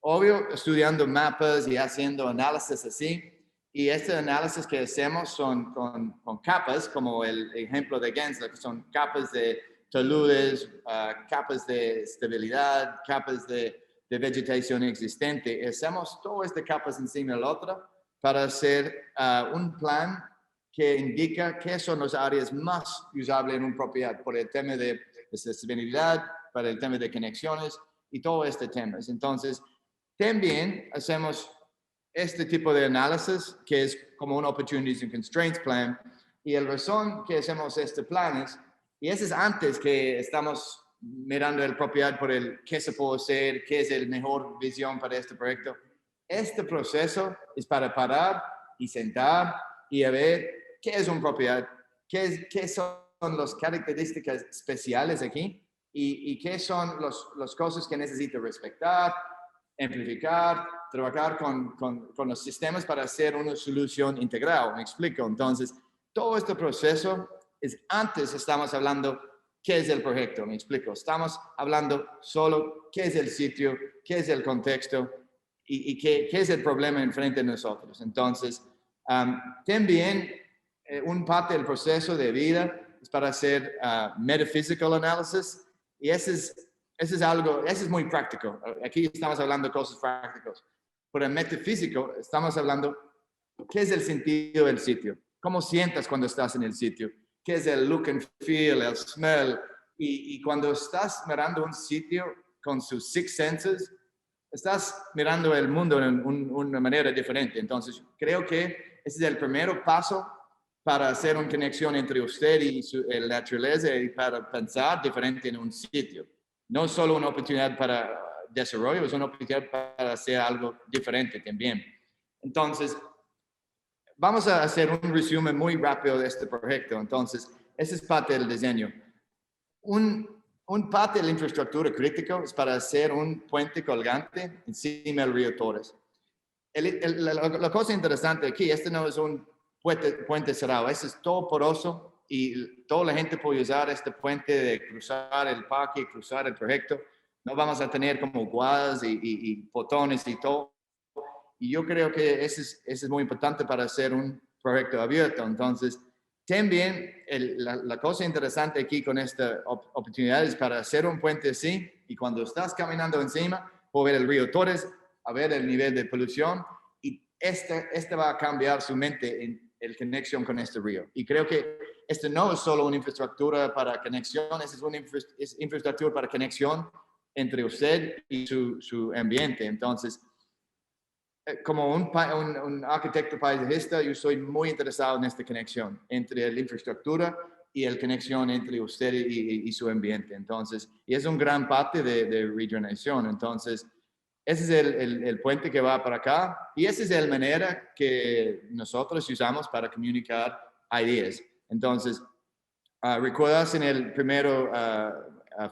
Speaker 4: Obvio, estudiando mapas y haciendo análisis así. Y este análisis que hacemos son con capas, como el ejemplo de Gensler, que son capas de taludes, capas de estabilidad, capas de vegetación existente. Hacemos todas estas capas encima de la otra para hacer un plan que indica qué son las áreas más usables en una propiedad por el tema de accesibilidad, para el tema de conexiones y todo este tema. Entonces, también hacemos este tipo de análisis que es como un Opportunities and Constraints Plan, y la razón que hacemos este plan y eso es antes que estamos mirando la propiedad por qué se puede hacer, qué es la mejor visión para este proyecto. Este proceso es para parar y sentar y a ver qué es una propiedad, qué son las características especiales aquí y qué son las cosas que necesita respetar, amplificar, trabajar con los sistemas para hacer una solución integral. Me explico. Entonces, todo este proceso es antes estamos hablando qué es el proyecto, me explico. Estamos hablando solo qué es el sitio, qué es el contexto y qué es el problema enfrente de nosotros. Entonces, también un parte del proceso de vida es para hacer metaphysical analysis y ese es muy práctico. Aquí estamos hablando de cosas prácticas. Por el metafísico estamos hablando qué es el sentido del sitio, cómo sientas cuando estás en el sitio, qué es el look and feel, el smell. Y cuando estás mirando un sitio con sus six senses, estás mirando el mundo en una manera diferente. Entonces, creo que ese es el primer paso para hacer una conexión entre usted y la naturaleza y para pensar diferente en un sitio. No solo una oportunidad para desarrollo, es una oportunidad para hacer algo diferente también. Entonces, vamos a hacer un resumen muy rápido de este proyecto. Entonces, esa es parte del diseño. Un parte de la infraestructura crítica es para hacer un puente colgante encima del río Torres. La cosa interesante aquí, este no es un puente cerrado, este es todo poroso y toda la gente puede usar este puente de cruzar el parque, cruzar el proyecto. No vamos a tener como guadas y botones y todo. Y yo creo que ese es muy importante para hacer un proyecto abierto. Entonces, también la cosa interesante aquí con esta oportunidad es para hacer un puente así y cuando estás caminando encima, puedes ver el río Torres, a ver el nivel de polución y este va a cambiar su mente en la conexión con este río. Y creo que este no es solo una infraestructura para conexión, es una infraestructura para conexión entre usted y su ambiente. Entonces, como un arquitecto paisajista, yo soy muy interesado en esta conexión entre la infraestructura y la conexión entre usted y su ambiente. Entonces, y es un gran parte de regeneración. Entonces, ese es el puente que va para acá y esa es la manera que nosotros usamos para comunicar ideas. Entonces, recuerdas en el primero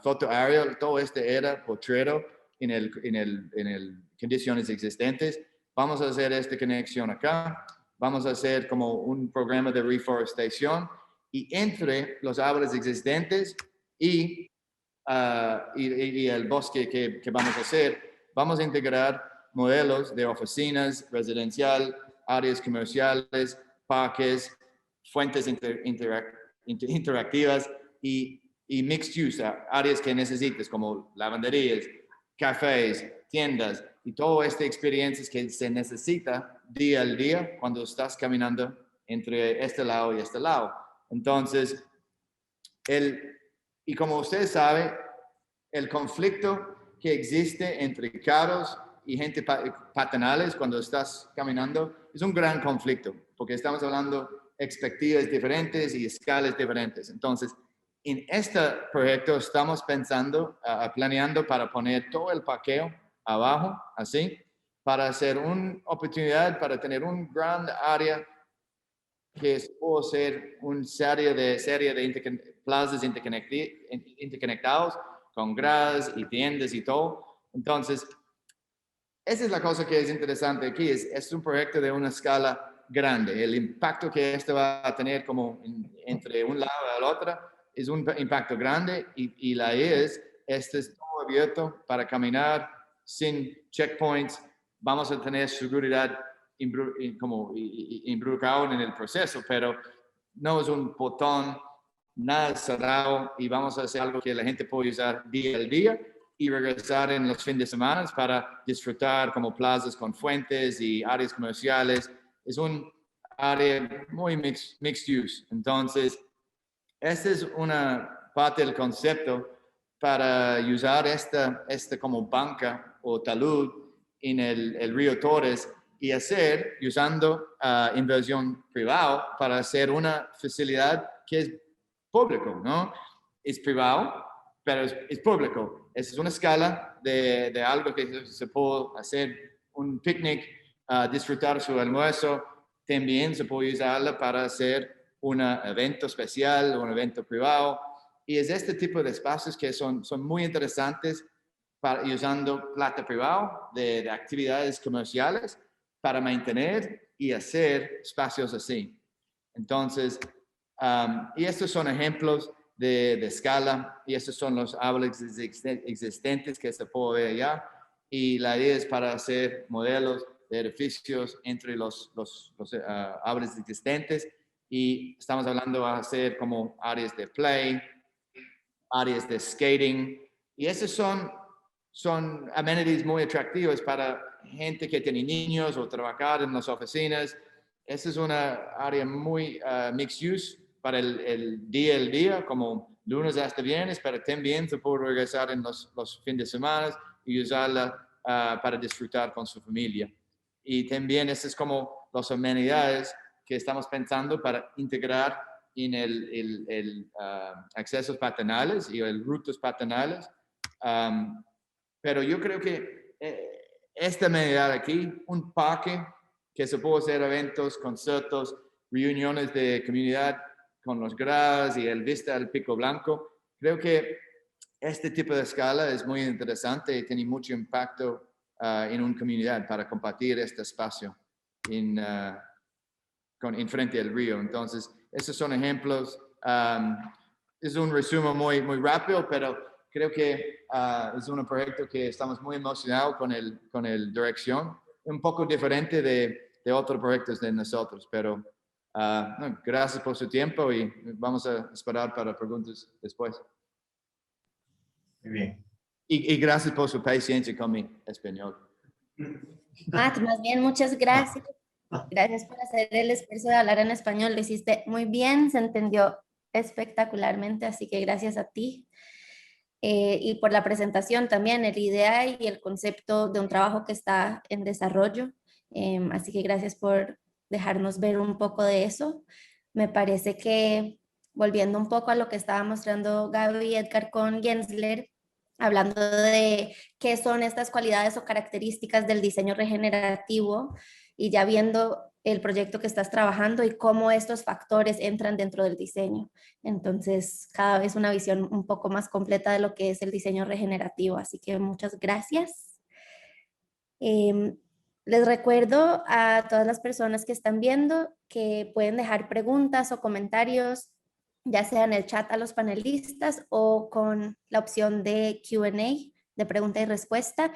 Speaker 4: foto aerial, todo este era portrait en condiciones existentes. Vamos a hacer esta conexión acá. Vamos a hacer como un programa de reforestación y entre los árboles existentes y el bosque que vamos a hacer, vamos a integrar modelos de oficinas, residencial, áreas comerciales, parques, fuentes interactivas y mixed use, áreas que necesites como lavanderías, cafés, tiendas y todas estas experiencias que se necesita día al día cuando estás caminando entre este lado y este lado. Entonces, y como usted sabe, el conflicto que existe entre carros y gente paternales cuando estás caminando es un gran conflicto, porque estamos hablando de expectativas diferentes y escalas diferentes. Entonces, en este proyecto estamos pensando, planeando para poner todo el parqueo abajo, así, para hacer una oportunidad para tener un gran área que puede ser una serie de plazas interconectados con gradas y tiendas y todo. Entonces, esa es la cosa que es interesante aquí, es un proyecto de una escala grande. El impacto que esto va a tener como entre un lado y el otro es un impacto grande y la idea este es todo abierto para caminar sin checkpoints. Vamos a tener seguridad involucrado en el proceso, pero no es un botón, nada cerrado y vamos a hacer algo que la gente puede usar día al día y regresar en los fines de semana para disfrutar como plazas con fuentes y áreas comerciales. Es un área muy mixed use. Entonces, esta es una parte del concepto para usar esta como banca o talud en el río Torres y usando inversión privada para hacer una facilidad que es público, ¿no? Es privado, pero es público. Esa es una escala de algo que se puede hacer un picnic, disfrutar su almuerzo. También se puede usarla para hacer un evento especial, un evento privado. Y es este tipo de espacios que son muy interesantes usando plata privada de actividades comerciales para mantener y hacer espacios así. Entonces, y estos son ejemplos de escala, y estos son los árboles existentes que se puede ver allá, y la idea es para hacer modelos de edificios entre los árboles existentes, y estamos hablando de hacer como áreas de play, áreas de skating, y esos son amenities muy atractivos para gente que tiene niños o trabajar en las oficinas. Esa es una área muy mixed use para el día, como lunes hasta viernes, pero también se puede regresar en los fines de semana y usarla para disfrutar con su familia. Y también esas es como las amenidades que estamos pensando para integrar en el accesos patronales y el rutas patronales. Pero yo creo que esta amenidad aquí, un parque que se puede hacer eventos, conciertos, reuniones de comunidad con los gradas y el vista al Pico Blanco, creo que este tipo de escala es muy interesante y tiene mucho impacto en una comunidad para compartir este espacio en frente del río. Entonces, esos son ejemplos. Es un resumen muy rápido, pero creo que es un proyecto que estamos muy emocionados con el dirección, un poco diferente de otros proyectos de nosotros, pero gracias por su tiempo y vamos a esperar para preguntas después.
Speaker 3: Muy bien.
Speaker 4: Y gracias por su paciencia con mi español.
Speaker 1: Matt, más bien muchas gracias. Gracias por hacer el esfuerzo de hablar en español. Lo hiciste muy bien, se entendió espectacularmente, así que gracias a ti. Y por la presentación también, el idea y el concepto de un trabajo que está en desarrollo. Así que gracias por dejarnos ver un poco de eso. Me parece que, volviendo un poco a lo que estaba mostrando Gaby y Edgar con Gensler, hablando de qué son estas cualidades o características del diseño regenerativo, y ya viendo el proyecto que estás trabajando y cómo estos factores entran dentro del diseño. Entonces, cada vez una visión un poco más completa de lo que es el diseño regenerativo. Así que muchas gracias. Les recuerdo a todas las personas que están viendo que pueden dejar preguntas o comentarios, ya sea en el chat a los panelistas o con la opción de Q&A, de pregunta y respuesta.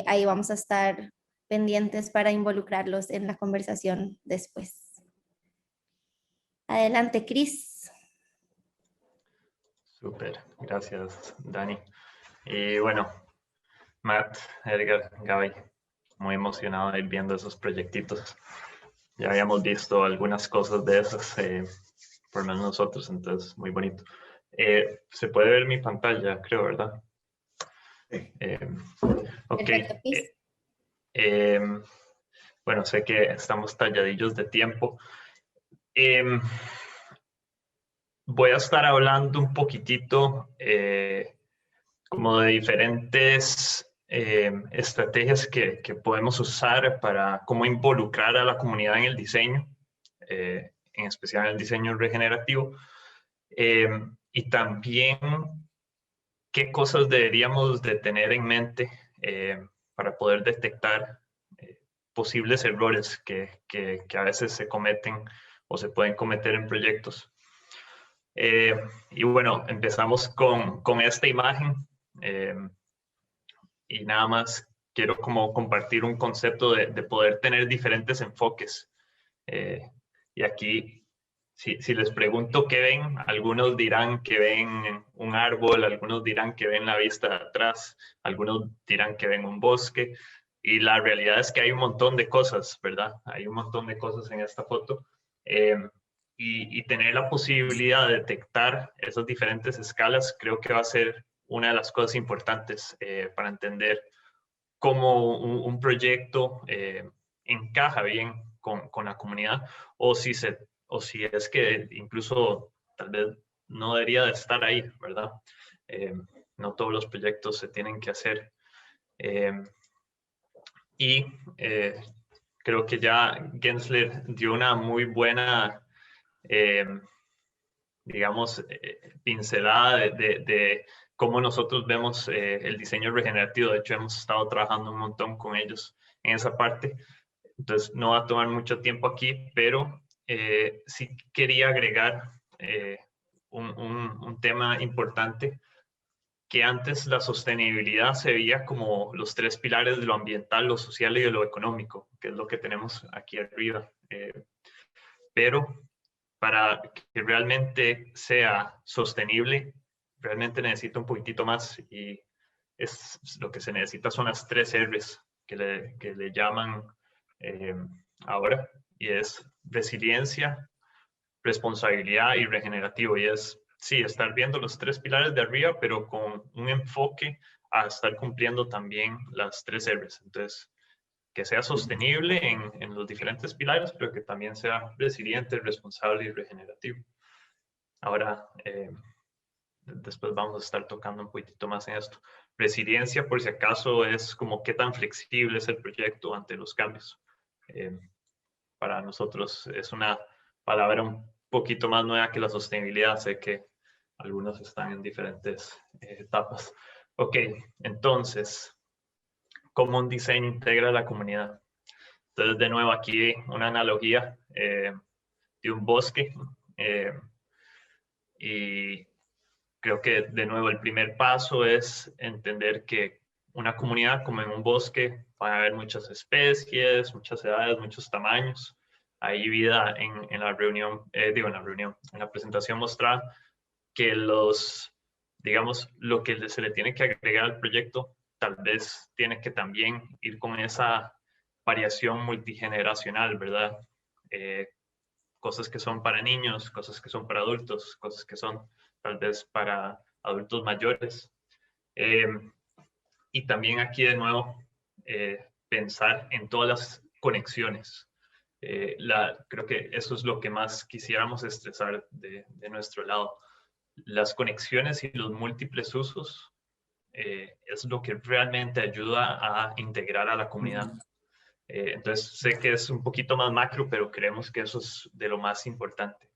Speaker 1: Ahí vamos a estar pendientes para involucrarlos en la conversación después. Adelante, Cris.
Speaker 5: Súper, gracias, Dani. Y bueno, Matt, Edgar, Gaby, muy emocionado de ir viendo esos proyectitos. Ya habíamos visto algunas cosas de esas, por lo menos nosotros, entonces muy bonito. Se puede ver mi pantalla, creo, ¿verdad? Ok.
Speaker 1: Perfecto,
Speaker 5: Bueno, sé que estamos talladillos de tiempo. Voy a estar hablando un poquitito como de diferentes estrategias que podemos usar para cómo involucrar a la comunidad en el diseño, en especial en el diseño regenerativo, y también qué cosas deberíamos de tener en mente para poder detectar posibles errores que a veces se cometen o se pueden cometer en proyectos. Y bueno, empezamos con esta imagen y nada más quiero como compartir un concepto de poder tener diferentes enfoques. Y aquí, si les pregunto qué ven, algunos dirán que ven un árbol, algunos dirán que ven la vista de atrás, algunos dirán que ven un bosque. Y la realidad es que hay un montón de cosas, ¿verdad? Hay un montón de cosas en esta foto. Y tener la posibilidad de detectar esas diferentes escalas creo que va a ser una de las cosas importantes para entender cómo un proyecto encaja bien con la comunidad o si es que incluso tal vez no debería de estar ahí, ¿verdad? No todos los proyectos se tienen que hacer. Creo que ya Gensler dio una muy buena digamos, pincelada de cómo nosotros vemos el diseño regenerativo. De hecho, hemos estado trabajando un montón con ellos en esa parte. Entonces, no va a tomar mucho tiempo aquí, pero sí quería agregar un tema importante, que antes la sostenibilidad se veía como los 3 pilares de lo ambiental, lo social y de lo económico, que es lo que tenemos aquí arriba. Pero para que realmente sea sostenible, realmente necesita un poquitito más, y lo que se necesita son las 3 R's que le llaman ahora, y es resiliencia, responsabilidad y regenerativo. Y es, sí, estar viendo los 3 pilares de arriba, pero con un enfoque a estar cumpliendo también las 3 R's. Entonces, que sea sostenible en los diferentes pilares, pero que también sea resiliente, responsable y regenerativo. Ahora, después vamos a estar tocando un poquitito más en esto. Resiliencia, por si acaso, es como qué tan flexible es el proyecto ante los cambios. Para nosotros es una palabra un poquito más nueva que la sostenibilidad. Sé que algunos están en diferentes etapas. Ok, entonces, ¿cómo un diseño integra a la comunidad? Entonces, de nuevo, aquí una analogía de un bosque. Y creo que, de nuevo, el primer paso es entender que una comunidad, como en un bosque, van a haber muchas especies, muchas edades, muchos tamaños. Hay vida en la reunión, en la presentación mostrada que digamos, lo que se le tiene que agregar al proyecto, tal vez tiene que también ir con esa variación multigeneracional, ¿verdad? Cosas que son para niños, cosas que son para adultos, cosas que son tal vez para adultos mayores. Y también aquí, de nuevo, pensar en todas las conexiones. Creo que eso es lo que más quisiéramos estresar de nuestro lado. Las conexiones y los múltiples usos es lo que realmente ayuda a integrar a la comunidad. Entonces, sé que es un poquito más macro, pero creemos que eso es de lo más importante.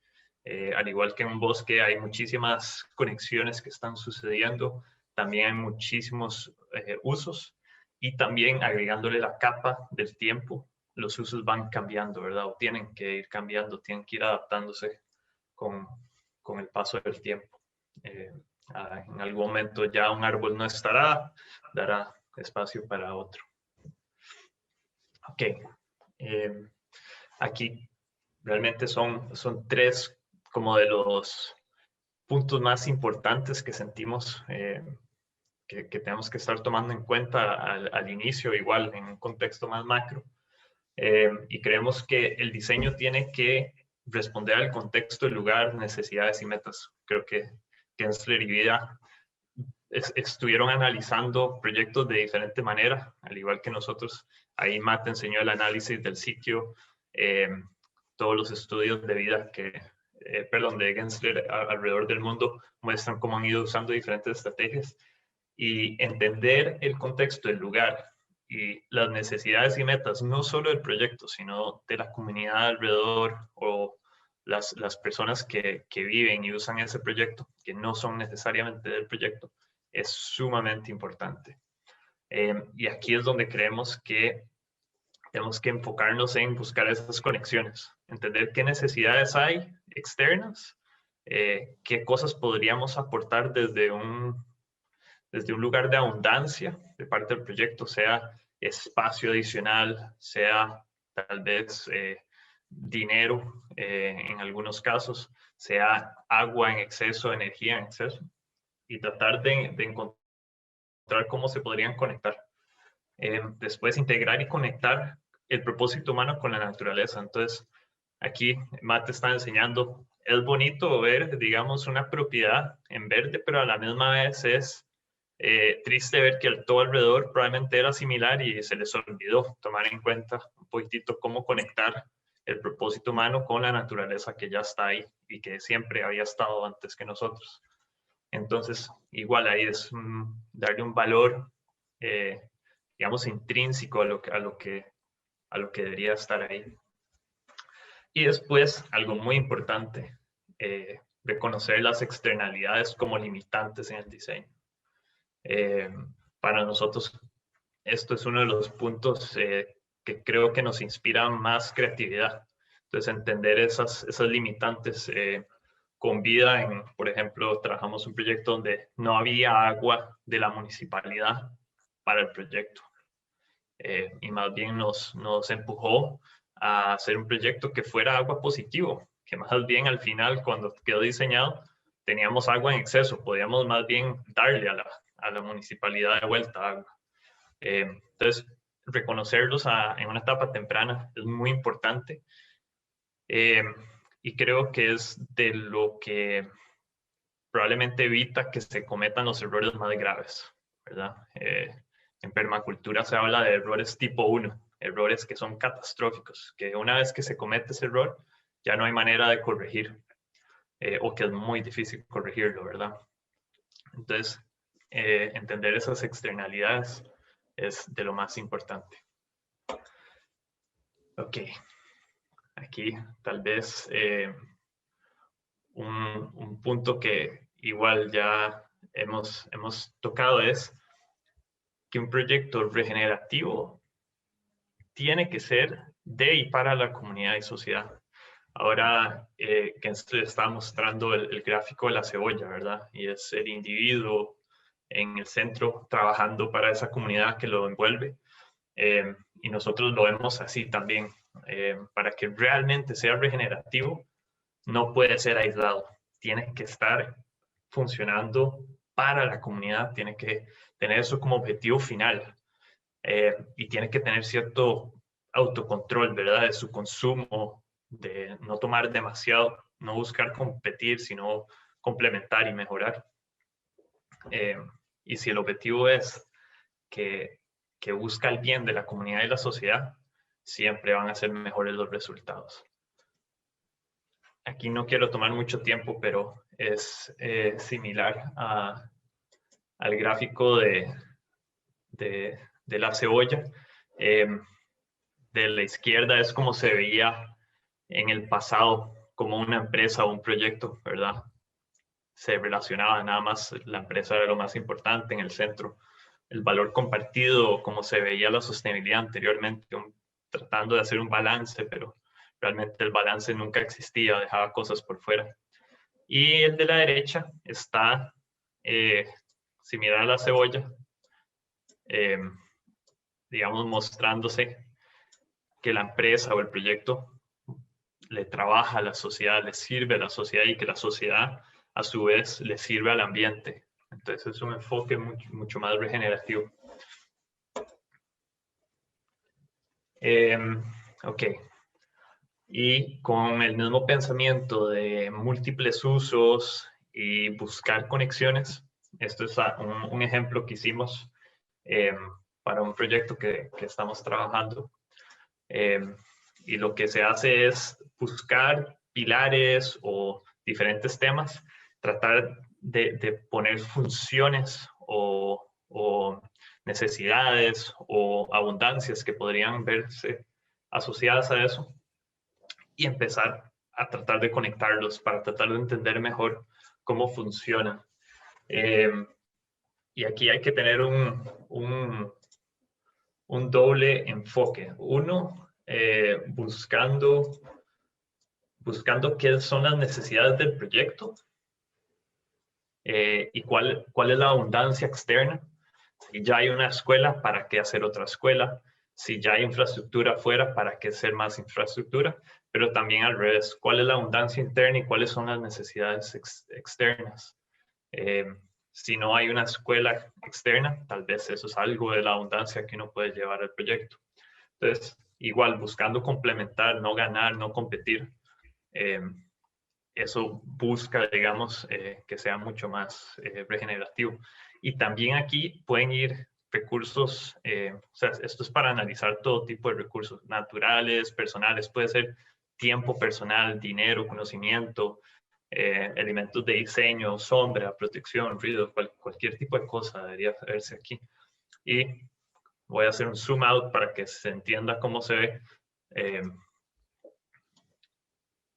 Speaker 5: Al igual que en un bosque, hay muchísimas conexiones que están sucediendo, también hay muchísimos usos, y también agregándole la capa del tiempo, los usos van cambiando, ¿verdad? O tienen que ir cambiando, tienen que ir adaptándose con el paso del tiempo. En algún momento ya un árbol no estará, dará espacio para otro. Ok, aquí realmente son 3 como de los puntos más importantes que sentimos que tenemos que estar tomando en cuenta al inicio, igual en un contexto más macro. Y creemos que el diseño tiene que responder al contexto, el lugar, necesidades y metas. Creo que Gensler y Vida estuvieron analizando proyectos de diferente manera, al igual que nosotros. Ahí Matt enseñó el análisis del sitio, todos los estudios de vida de Gensler alrededor del mundo muestran cómo han ido usando diferentes estrategias, y entender el contexto, el lugar y las necesidades y metas, no solo del proyecto, sino de la comunidad alrededor, o las personas que viven y usan ese proyecto, que no son necesariamente del proyecto, es sumamente importante. Y aquí es donde creemos que tenemos que enfocarnos en buscar esas conexiones, entender qué necesidades hay externas, qué cosas podríamos aportar desde un lugar de abundancia de parte del proyecto, sea espacio adicional, sea tal vez dinero en algunos casos, sea agua en exceso, energía en exceso, y tratar de encontrar cómo se podrían conectar. Después, integrar y conectar el propósito humano con la naturaleza. Entonces, aquí Matt está enseñando, es bonito ver, digamos, una propiedad en verde, pero a la misma vez es triste ver que todo alrededor probablemente era similar y se les olvidó tomar en cuenta un poquitito cómo conectar el propósito humano con la naturaleza que ya está ahí y que siempre había estado antes que nosotros. Entonces, igual ahí es darle un valor, digamos, intrínseco a lo que debería estar ahí. Y después, algo muy importante, reconocer las externalidades como limitantes en el diseño. Para nosotros, esto es uno de los puntos que creo que nos inspiran más creatividad. Entonces, entender esas limitantes, con vida. Por ejemplo, trabajamos un proyecto donde no había agua de la municipalidad para el proyecto. Y más bien nos empujó a hacer un proyecto que fuera agua positivo, que más bien al final, cuando quedó diseñado, teníamos agua en exceso, podíamos más bien darle a la municipalidad de vuelta agua. Entonces, reconocerlos en una etapa temprana es muy importante, y creo que es de lo que probablemente evita que se cometan los errores más graves, ¿verdad? En permacultura se habla de errores tipo 1, errores que son catastróficos, que una vez que se comete ese error, ya no hay manera de corregir, o que es muy difícil corregirlo, ¿verdad? Entonces, entender esas externalidades es de lo más importante. Ok, aquí tal vez un punto que igual ya hemos tocado es que un proyecto regenerativo tiene que ser de y para la comunidad y sociedad. Ahora, que está mostrando el gráfico de la cebolla, ¿verdad? Y es el individuo en el centro trabajando para esa comunidad que lo envuelve. Y nosotros lo vemos así también. Para que realmente sea regenerativo, no puede ser aislado. Tiene que estar funcionando para la comunidad, tiene que tener eso como objetivo final. Y tiene que tener cierto autocontrol, ¿verdad? De su consumo, de no tomar demasiado, no buscar competir, sino complementar y mejorar. Y si el objetivo es que busca el bien de la comunidad y la sociedad, siempre van a ser mejores los resultados. Aquí no quiero tomar mucho tiempo, pero es similar al gráfico de la cebolla. De la izquierda es como se veía en el pasado, como una empresa o un proyecto, ¿verdad? Se relacionaba nada más, la empresa era lo más importante. En el centro, el valor compartido, como se veía la sostenibilidad anteriormente, tratando de hacer un balance, pero realmente el balance nunca existía, dejaba cosas por fuera. Y el de la derecha está similar a la cebolla, digamos, mostrándose que la empresa o el proyecto le trabaja a la sociedad, le sirve a la sociedad, y que la sociedad a su vez le sirve al ambiente. Entonces es un enfoque mucho más regenerativo. Ok. Y con el mismo pensamiento de múltiples usos y buscar conexiones, esto es un ejemplo que hicimos para un proyecto que estamos trabajando. Y lo que se hace es buscar pilares o diferentes temas, tratar de poner funciones o necesidades o abundancias que podrían verse asociadas a eso, y empezar a tratar de conectarlos para tratar de entender mejor cómo funciona. Y aquí hay que tener un doble enfoque. Uno, buscando qué son las necesidades del proyecto, y cuál es la abundancia externa. Si ya hay una escuela, ¿para qué hacer otra escuela? Si ya hay infraestructura afuera, ¿para qué hacer más infraestructura? Pero también al revés, ¿cuál es la abundancia interna y cuáles son las necesidades externas? Si no hay una escuela externa, tal vez eso es algo de la abundancia que uno puede llevar al proyecto. Entonces, igual, buscando complementar, no ganar, no competir, eso busca, digamos, que sea mucho más regenerativo. Y también aquí pueden ir recursos, o sea, esto es para analizar todo tipo de recursos naturales, personales, puede ser tiempo personal, dinero, conocimiento, elementos de diseño, sombra, protección, ruido, cualquier tipo de cosa debería verse aquí. Y voy a hacer un zoom out para que se entienda cómo se ve.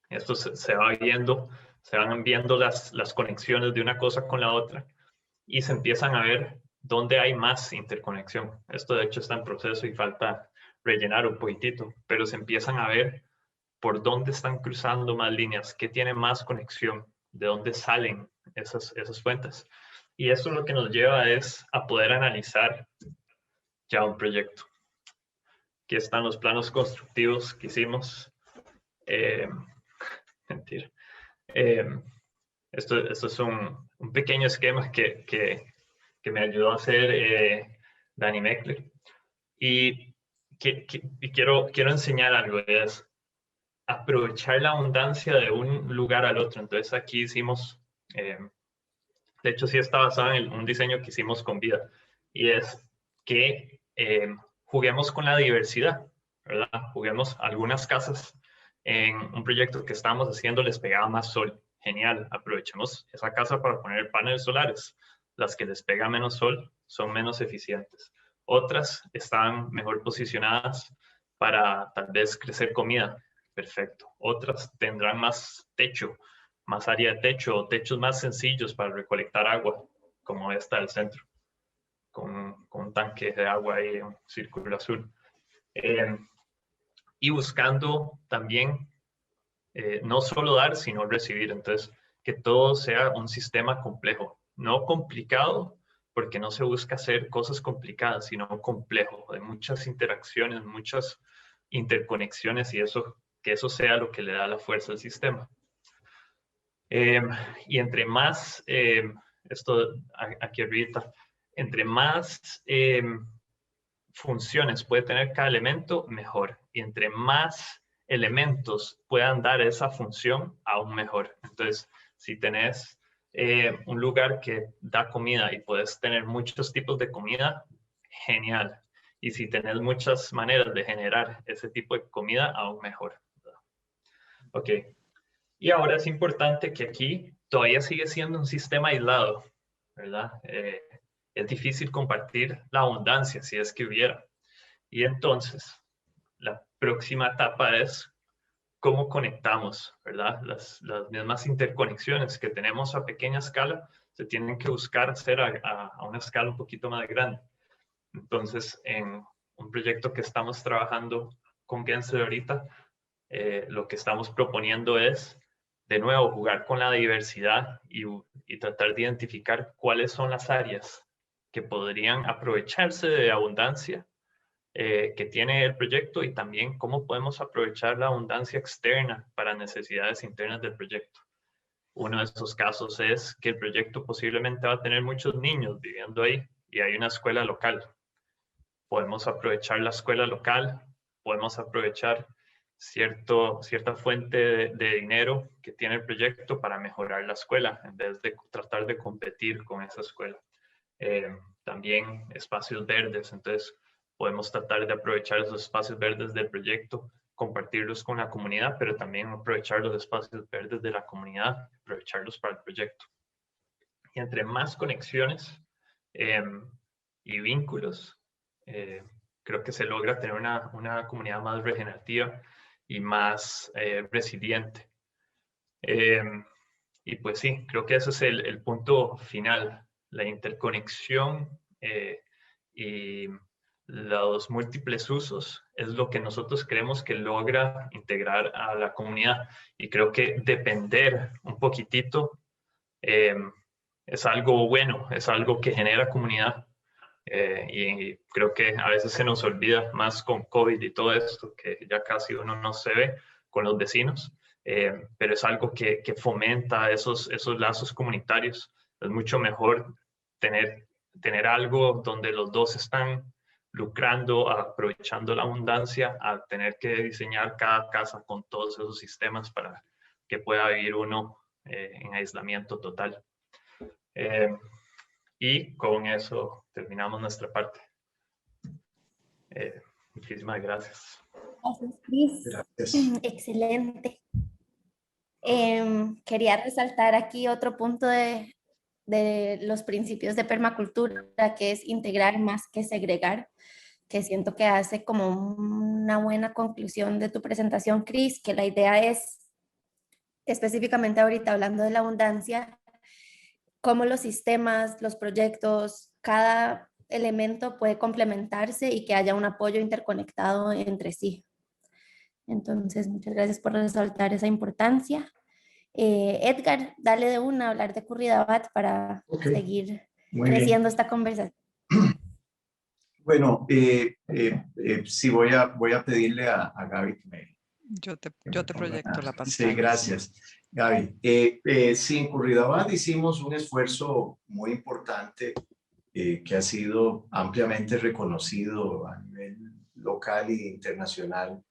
Speaker 5: Esto se va viendo, se van viendo las conexiones de una cosa con la otra, y se empiezan a ver dónde hay más interconexión. Esto de hecho está en proceso y falta rellenar un poquitito, pero se empiezan a ver por dónde están cruzando más líneas, qué tiene más conexión. de dónde salen esas fuentes. Y eso lo que nos lleva es a poder analizar ya un proyecto. Aquí están los planos constructivos que hicimos. Mentira. Esto es un pequeño esquema que me ayudó a hacer Danny Meckler. Y quiero enseñar algo, es aprovechar la abundancia de un lugar al otro. Entonces aquí hicimos, de hecho sí está basado en un diseño que hicimos con Vida, y es que juguemos con la diversidad, ¿verdad? Juguemos algunas casas en un proyecto que estábamos haciendo, les pegaba más sol. Genial, aprovechemos esa casa para poner paneles solares. Las que les pega menos sol son menos eficientes. Otras están mejor posicionadas para tal vez crecer comida. Perfecto. Otras tendrán más techo, más área de techo, o techos más sencillos para recolectar agua, como esta del centro, con un tanque de agua ahí, un círculo azul. Y buscando también no solo dar, sino recibir. Entonces, que todo sea un sistema complejo, no complicado, porque no se busca hacer cosas complicadas, sino complejo, de muchas interacciones, muchas interconexiones, y que eso sea lo que le da la fuerza al sistema. Y entre más, esto aquí arriba, entre más funciones puede tener cada elemento, mejor. Y entre más elementos puedan dar esa función, aún mejor. Entonces, si tenés un lugar que da comida y puedes tener muchos tipos de comida, genial. Y si tenés muchas maneras de generar ese tipo de comida, aún mejor. Ok. Y ahora es importante que aquí todavía sigue siendo un sistema aislado, ¿verdad? Es difícil compartir la abundancia si es que hubiera. Y entonces, la próxima etapa es cómo conectamos, ¿verdad? Las mismas interconexiones que tenemos a pequeña escala se tienen que buscar hacer a una escala un poquito más grande. Entonces, en un proyecto que estamos trabajando con Gensler ahorita, lo que estamos proponiendo es, de nuevo, jugar con la diversidad y tratar de identificar cuáles son las áreas que podrían aprovecharse de abundancia que tiene el proyecto, y también cómo podemos aprovechar la abundancia externa para necesidades internas del proyecto. Uno de esos casos es que el proyecto posiblemente va a tener muchos niños viviendo ahí y hay una escuela local. Podemos aprovechar la escuela local, podemos aprovechar cierta fuente de dinero que tiene el proyecto para mejorar la escuela en vez de tratar de competir con esa escuela. También espacios verdes, entonces podemos tratar de aprovechar esos espacios verdes del proyecto, compartirlos con la comunidad, pero también aprovechar los espacios verdes de la comunidad, aprovecharlos para el proyecto. Y entre más conexiones y vínculos, creo que se logra tener una comunidad más regenerativa y más resiliente. Y pues sí, creo que ese es el punto final, la interconexión y los múltiples usos es lo que nosotros creemos que logra integrar a la comunidad. Y creo que depender un poquitito es algo bueno, es algo que genera comunidad. Y creo que a veces se nos olvida, más con COVID y todo esto, que ya casi uno no se ve con los vecinos, pero es algo que fomenta esos lazos comunitarios. Es mucho mejor tener algo donde los dos están lucrando, aprovechando la abundancia, a tener que diseñar cada casa con todos esos sistemas para que pueda vivir uno en aislamiento total. Y con eso terminamos nuestra parte. Muchísimas gracias.
Speaker 1: Gracias, Cris.
Speaker 3: Gracias.
Speaker 1: Excelente. Quería resaltar aquí otro punto de los principios de permacultura, que es integrar más que segregar, que siento que hace como una buena conclusión de tu presentación, Cris, que la idea es, específicamente ahorita hablando de la abundancia, cómo los sistemas, los proyectos, cada elemento puede complementarse y que haya un apoyo interconectado entre sí. Entonces, muchas gracias por resaltar esa importancia. Edgar, dale de una a hablar de Curridabat para
Speaker 3: Ok,
Speaker 1: seguir
Speaker 3: muy bien.
Speaker 1: creciendo esta conversación.
Speaker 3: Bueno, sí voy a pedirle a Gaby que me
Speaker 2: Yo te
Speaker 3: ponga
Speaker 2: proyecto la
Speaker 3: Sí,
Speaker 2: pantalla.
Speaker 3: gracias, Gaby. Sí, en Curridabat hicimos un esfuerzo muy importante que ha sido ampliamente reconocido a nivel local e internacional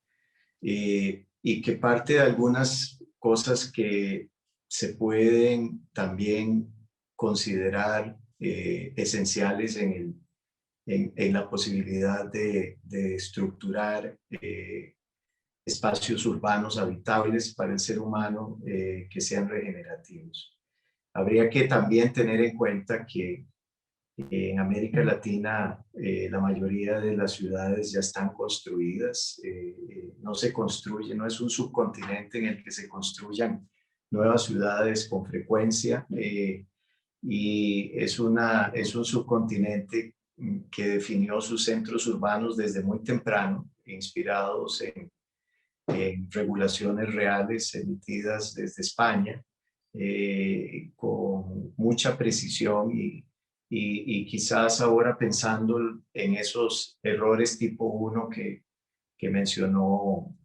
Speaker 3: y que parte de algunas cosas que se pueden también considerar esenciales en la posibilidad de estructurar espacios urbanos habitables para el ser humano que sean regenerativos. Habría que también tener en cuenta que en América Latina la mayoría de las ciudades ya están construidas, no se construye, no es un subcontinente en el que se construyan nuevas ciudades con frecuencia y es un subcontinente que definió sus centros urbanos desde muy temprano, inspirados en regulaciones reales emitidas desde España, con mucha precisión y quizás ahora pensando en esos errores tipo 1 que mencionó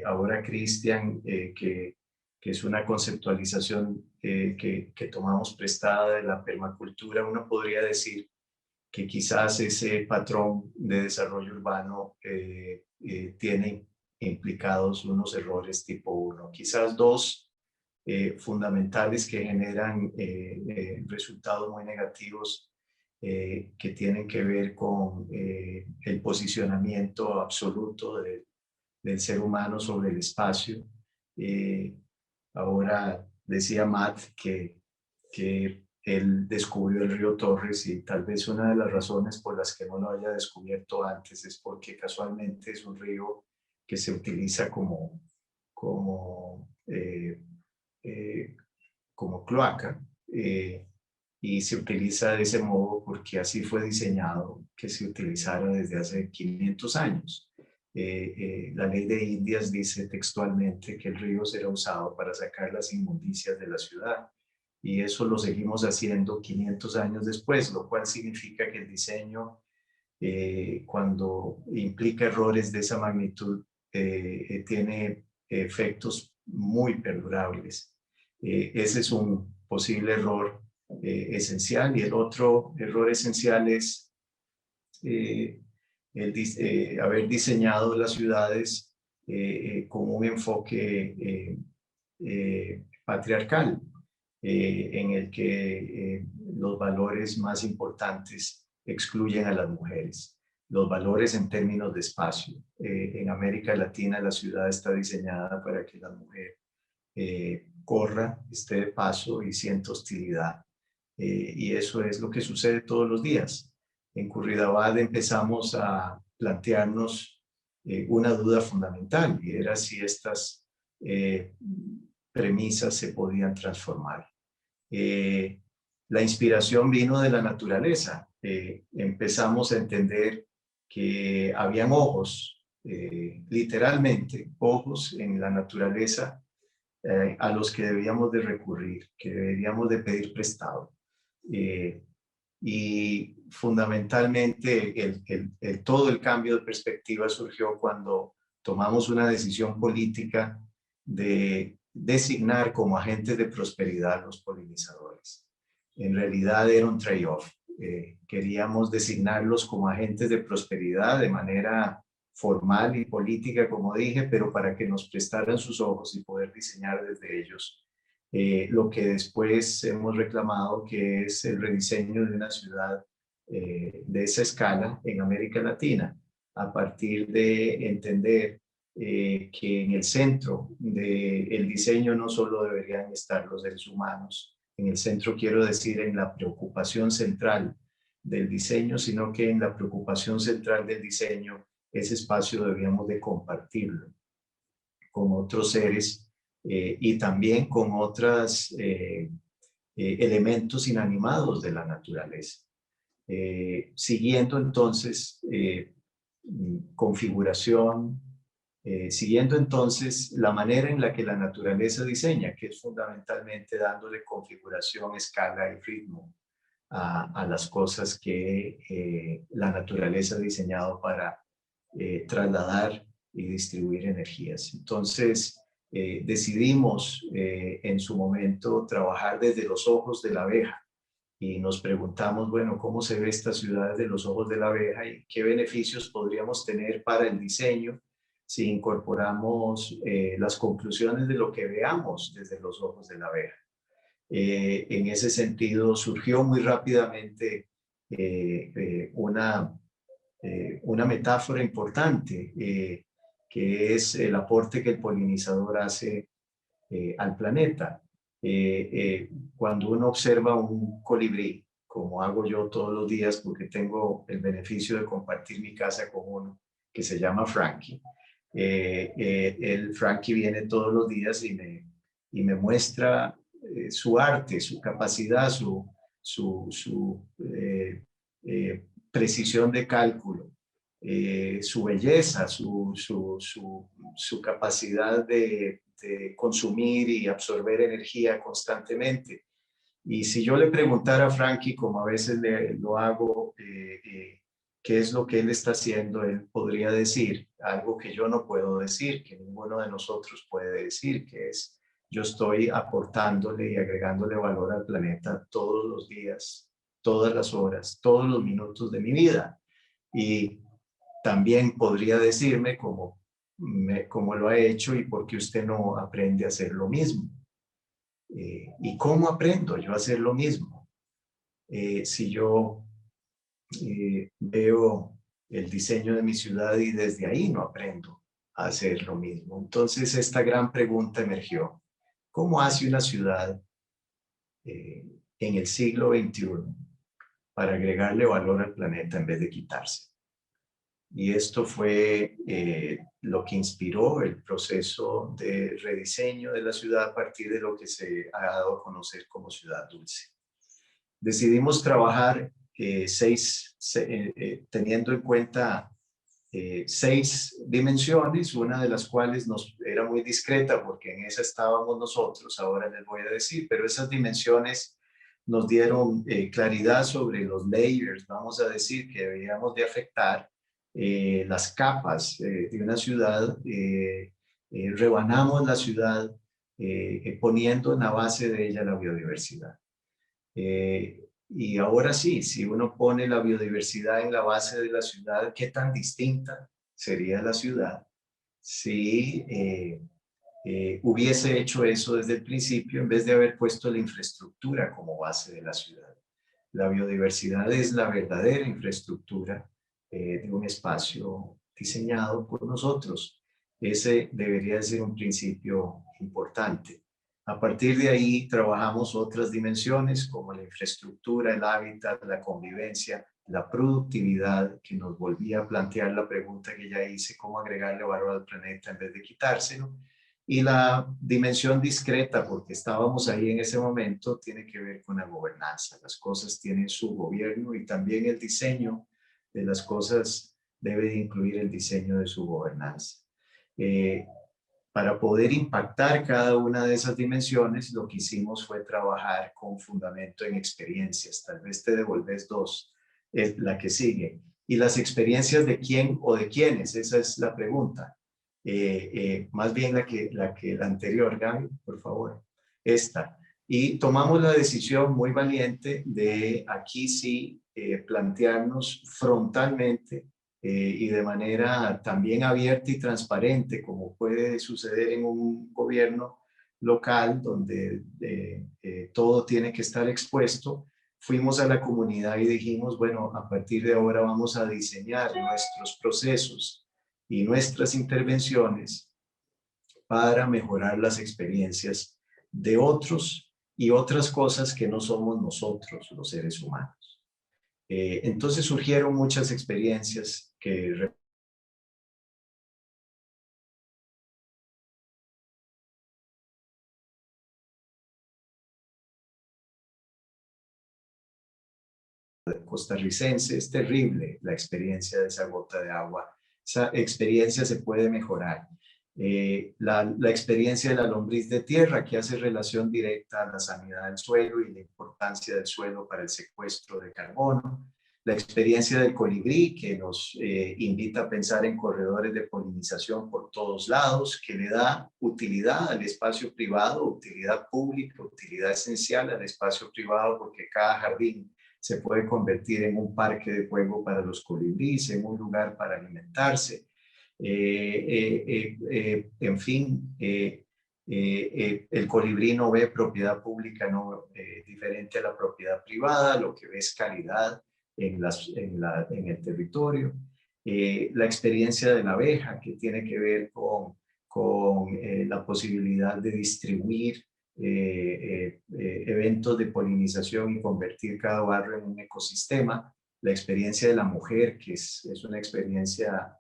Speaker 3: ahora Cristian, que es una conceptualización que tomamos prestada de la permacultura, uno podría decir que quizás ese patrón de desarrollo urbano tiene implicados unos errores tipo 1, quizás 2 fundamentales que generan resultados muy negativos que tienen que ver con el posicionamiento absoluto del ser humano sobre el espacio. Ahora decía Matt que él descubrió el río Torres y tal vez una de las razones por las que no lo haya descubierto antes es porque casualmente es un río que se utiliza como cloaca y se utiliza de ese modo porque así fue diseñado que se utilizara desde hace 500 años. La ley de Indias dice textualmente que el río será usado para sacar las inmundicias de la ciudad y eso lo seguimos haciendo 500 años después, lo cual significa que el diseño, cuando implica errores de esa magnitud, tiene efectos muy perdurables. Ese es un posible error esencial y el otro error esencial es haber diseñado las ciudades con un enfoque patriarcal, en el que los valores más importantes excluyen a las mujeres. Los valores en términos de espacio. En América Latina la ciudad está diseñada para que la mujer corra, esté de paso y sienta hostilidad. Y eso es lo que sucede todos los días. En Curridabat empezamos a plantearnos una duda fundamental y era si estas premisas se podían transformar. La inspiración vino de la naturaleza. Empezamos a entender que habían ojos, literalmente ojos en la naturaleza a los que debíamos de recurrir, que deberíamos de pedir prestado. Y fundamentalmente todo el cambio de perspectiva surgió cuando tomamos una decisión política de designar como agentes de prosperidad los polinizadores. En realidad era un trade-off. Queríamos designarlos como agentes de prosperidad de manera formal y política, como dije, pero para que nos prestaran sus ojos y poder diseñar desde ellos lo que después hemos reclamado, que es el rediseño de una ciudad de esa escala en América Latina, a partir de entender que en el centro del diseño no solo deberían estar los seres humanos, en el centro quiero decir en la preocupación central del diseño, sino que en la preocupación central del diseño ese espacio deberíamos de compartirlo con otros seres y también con otros elementos inanimados de la naturaleza. Siguiendo entonces configuración, Siguiendo entonces la manera en la que la naturaleza diseña, que es fundamentalmente dándole configuración, escala y ritmo a las cosas que la naturaleza ha diseñado para trasladar y distribuir energías. Entonces, decidimos en su momento trabajar desde los ojos de la abeja y nos preguntamos, bueno, ¿cómo se ve esta ciudad desde los ojos de la abeja y qué beneficios podríamos tener para el diseño si incorporamos las conclusiones de lo que veamos desde los ojos de la abeja? En ese sentido, surgió muy rápidamente una metáfora importante, que es el aporte que el polinizador hace al planeta. Cuando uno observa un colibrí, como hago yo todos los días, porque tengo el beneficio de compartir mi casa con uno que se llama Frankie. El Frankie viene todos los días y me muestra su arte, su capacidad, su precisión de cálculo, su belleza, su capacidad de consumir y absorber energía constantemente. Y si yo le preguntara a Frankie, como a veces lo hago, qué es lo que él está haciendo, él podría decir algo que yo no puedo decir, que ninguno de nosotros puede decir, que es: yo estoy aportándole y agregándole valor al planeta todos los días, todas las horas, todos los minutos de mi vida. Y también podría decirme como lo ha hecho y por qué usted no aprende a hacer lo mismo. ¿Y cómo aprendo yo a hacer lo mismo? Si yo veo el diseño de mi ciudad y desde ahí no aprendo a hacer lo mismo. Entonces esta gran pregunta emergió: ¿cómo hace una ciudad en el siglo XXI para agregarle valor al planeta en vez de quitarse? Y esto fue lo que inspiró el proceso de rediseño de la ciudad a partir de lo que se ha dado a conocer como Ciudad Dulce. Decidimos trabajar teniendo en cuenta 6 dimensiones, una de las cuales nos era muy discreta porque en esa estábamos nosotros, ahora les voy a decir, pero esas dimensiones nos dieron claridad sobre los layers, vamos a decir, que debíamos de afectar las capas de una ciudad. Rebanamos la ciudad poniendo en la base de ella la biodiversidad. Y ahora sí, si uno pone la biodiversidad en la base de la ciudad, ¿qué tan distinta sería la ciudad si hubiese hecho eso desde el principio en vez de haber puesto la infraestructura como base de la ciudad? La biodiversidad es la verdadera infraestructura de un espacio diseñado por nosotros. Ese debería ser un principio importante. A partir de ahí trabajamos otras dimensiones como la infraestructura, el hábitat, la convivencia, la productividad, que nos volvía a plantear la pregunta que ya hice: cómo agregarle valor al planeta en vez de quitárselo. Y la dimensión discreta, porque estábamos ahí en ese momento, tiene que ver con la gobernanza. Las cosas tienen su gobierno y también el diseño de las cosas debe de incluir el diseño de su gobernanza. Para poder impactar cada una de esas dimensiones, lo que hicimos fue trabajar con fundamento en experiencias. Tal vez te devolves 2, es la que sigue. ¿Y las experiencias de quién o de quiénes? Esa es la pregunta. Más bien la anterior, Gaby, por favor. Esta. Y tomamos la decisión muy valiente de aquí sí plantearnos frontalmente y de manera también abierta y transparente, como puede suceder en un gobierno local donde todo tiene que estar expuesto. Fuimos a la comunidad y dijimos: bueno, a partir de ahora vamos a diseñar nuestros procesos y nuestras intervenciones para mejorar las experiencias de otros y otras cosas que no somos nosotros, los seres humanos. Entonces surgieron muchas experiencias que costarricense. Es terrible la experiencia de esa gota de agua. Esa experiencia se puede mejorar. La experiencia de la lombriz de tierra, que hace relación directa a la sanidad del suelo y la importancia del suelo para el secuestro de carbono. La experiencia del colibrí, que nos invita a pensar en corredores de polinización por todos lados, que le da utilidad al espacio privado, utilidad pública, utilidad esencial al espacio privado, porque cada jardín se puede convertir en un parque de juego para los colibríes, en un lugar para alimentarse. En fin, el colibrí no ve propiedad pública diferente a la propiedad privada, lo que ve es calidad en el territorio. La experiencia de la abeja, que tiene que ver con la posibilidad de distribuir eventos de polinización y convertir cada barrio en un ecosistema. La experiencia de la mujer, que es una experiencia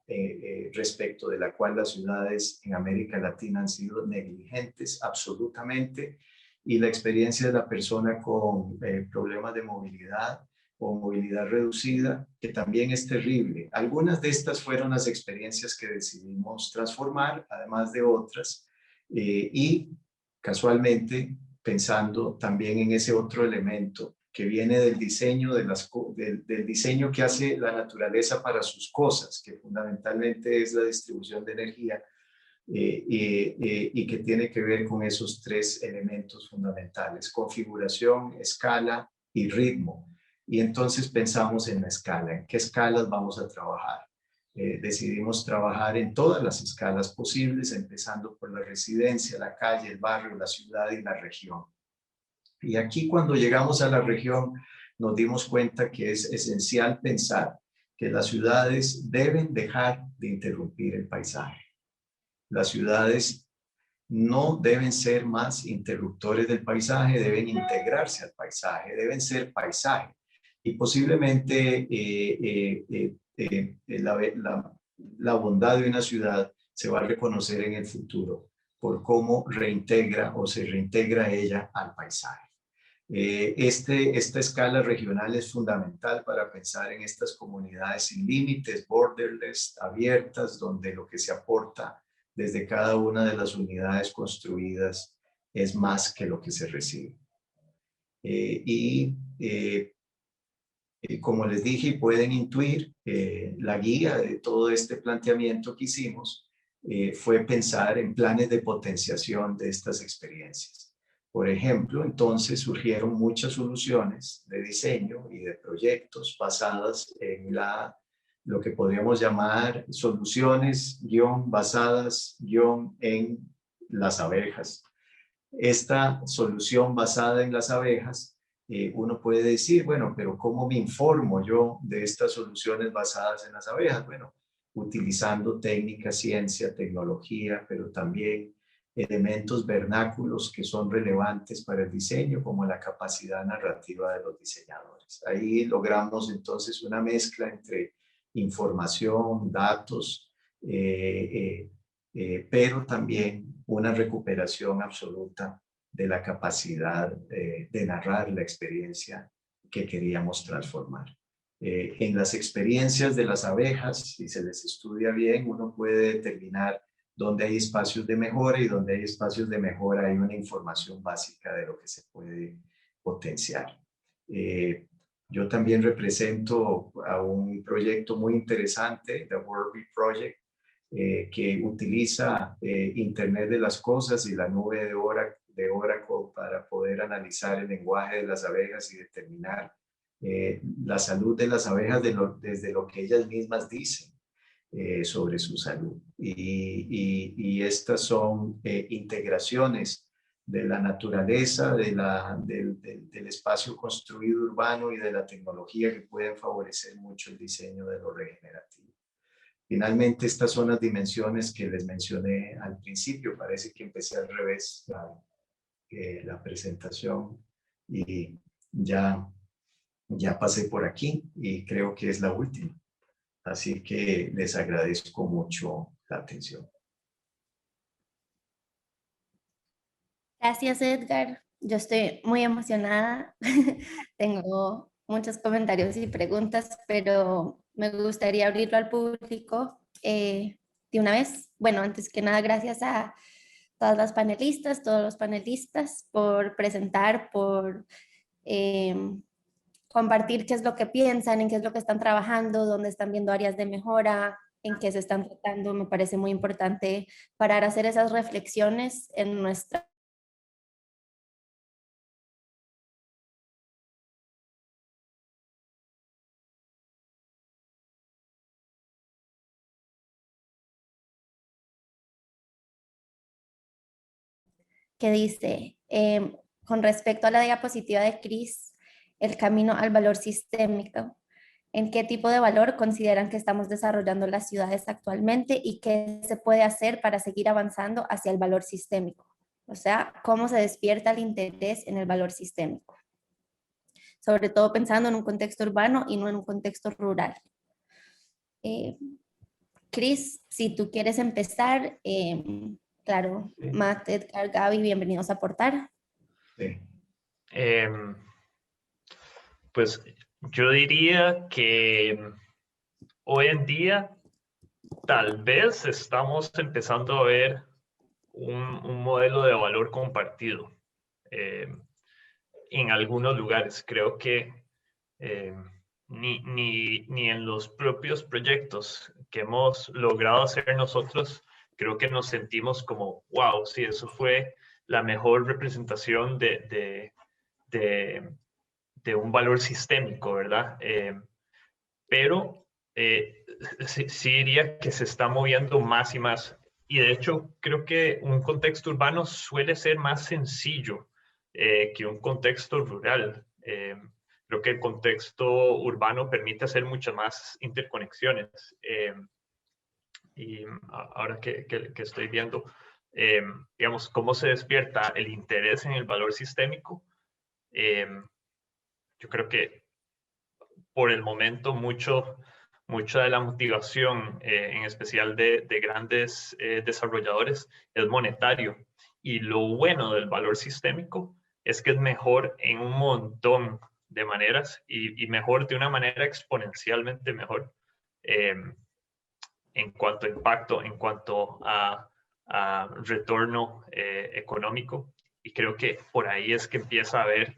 Speaker 3: respecto de la cual las ciudades en América Latina han sido negligentes absolutamente, y la experiencia de la persona con problemas de movilidad o movilidad reducida, que también es terrible. Algunas de estas fueron las experiencias que decidimos transformar, además de otras, y casualmente pensando también en ese otro elemento que viene del diseño, del diseño que hace la naturaleza para sus cosas, que fundamentalmente es la distribución de energía, y que tiene que ver con esos tres elementos fundamentales: configuración, escala y ritmo. Y entonces pensamos en la escala, en qué escalas vamos a trabajar. Decidimos trabajar en todas las escalas posibles, empezando por la residencia, la calle, el barrio, la ciudad y la región. Y aquí, cuando llegamos a la región, nos dimos cuenta que es esencial pensar que las ciudades deben dejar de interrumpir el paisaje. Las ciudades no deben ser más interruptores del paisaje, deben integrarse al paisaje, deben ser paisaje. Y posiblemente la bondad de una ciudad se va a reconocer en el futuro por cómo reintegra o se reintegra ella al paisaje. Esta escala regional es fundamental para pensar en estas comunidades sin límites, borderless, abiertas, donde lo que se aporta desde cada una de las unidades construidas es más que lo que se recibe. Como les dije, y pueden intuir, la guía de todo este planteamiento que hicimos fue pensar en planes de potenciación de estas experiencias. Por ejemplo, entonces surgieron muchas soluciones de diseño y de proyectos basadas en lo que podríamos llamar soluciones basadas en las abejas. Esta solución basada en las abejas, uno puede decir, bueno, pero ¿cómo me informo yo de estas soluciones basadas en las abejas? Bueno, utilizando técnica, ciencia, tecnología, pero también elementos vernáculos que son relevantes para el diseño, como la capacidad narrativa de los diseñadores. Ahí logramos entonces una mezcla entre información, datos, pero también una recuperación absoluta de la capacidad de narrar la experiencia que queríamos transformar. En las experiencias de las abejas, si se les estudia bien, uno puede determinar dónde hay espacios de mejora, y donde hay espacios de mejora hay una información básica de lo que se puede potenciar. Yo también represento a un proyecto muy interesante, The World Bee Project, que utiliza Internet de las Cosas y la nube de Oracle para poder analizar el lenguaje de las abejas y determinar la salud de las abejas desde lo que ellas mismas dicen sobre su salud. Y estas son integraciones de la naturaleza, del espacio construido urbano y de la tecnología, que pueden favorecer mucho el diseño de lo regenerativo. Finalmente, estas son las dimensiones que les mencioné al principio. Parece que empecé al revés la presentación, y ya pasé por aquí, y creo que es la última. Así que les agradezco mucho la atención.
Speaker 1: Gracias, Edgar. Yo estoy muy emocionada. Tengo muchos comentarios y preguntas, pero me gustaría abrirlo al público de una vez. bueno, antes que nada, gracias a todas las panelistas, todos los panelistas por presentar, por compartir qué es lo que piensan, en qué es lo que están trabajando, dónde están viendo áreas de mejora, en qué se están tratando. Me parece muy importante para hacer esas reflexiones en nuestra que dice, con respecto a la diapositiva de Cris, el camino al valor sistémico, ¿en qué tipo de valor consideran que estamos desarrollando las ciudades actualmente y qué se puede hacer para seguir avanzando hacia el valor sistémico? O sea, ¿cómo se despierta el interés en el valor sistémico? Sobre todo pensando en un contexto urbano y no en un contexto rural. Cris, si tú quieres empezar, claro,
Speaker 3: Sí.
Speaker 1: Matt, Edgar, Gaby, bienvenidos a aportar.
Speaker 3: Sí.
Speaker 5: Pues yo diría que hoy en día tal vez estamos empezando a ver un modelo de valor compartido en algunos lugares. Creo que ni en los propios proyectos que hemos logrado hacer nosotros, creo que nos sentimos como, wow, sí, eso fue la mejor representación de un valor sistémico, ¿verdad? Pero sí diría que se está moviendo más y más. Y de hecho, creo que un contexto urbano suele ser más sencillo que un contexto rural. Creo que el contexto urbano permite hacer muchas más interconexiones. Y ahora que estoy viendo, digamos, cómo se despierta el interés en el valor sistémico, yo creo que por el momento mucha de la motivación, en especial de grandes desarrolladores, es monetario. Y lo bueno del valor sistémico es que es mejor en un montón de maneras y mejor de una manera exponencialmente mejor en cuanto a impacto, en cuanto a retorno económico. Y creo que por ahí es que empieza a haber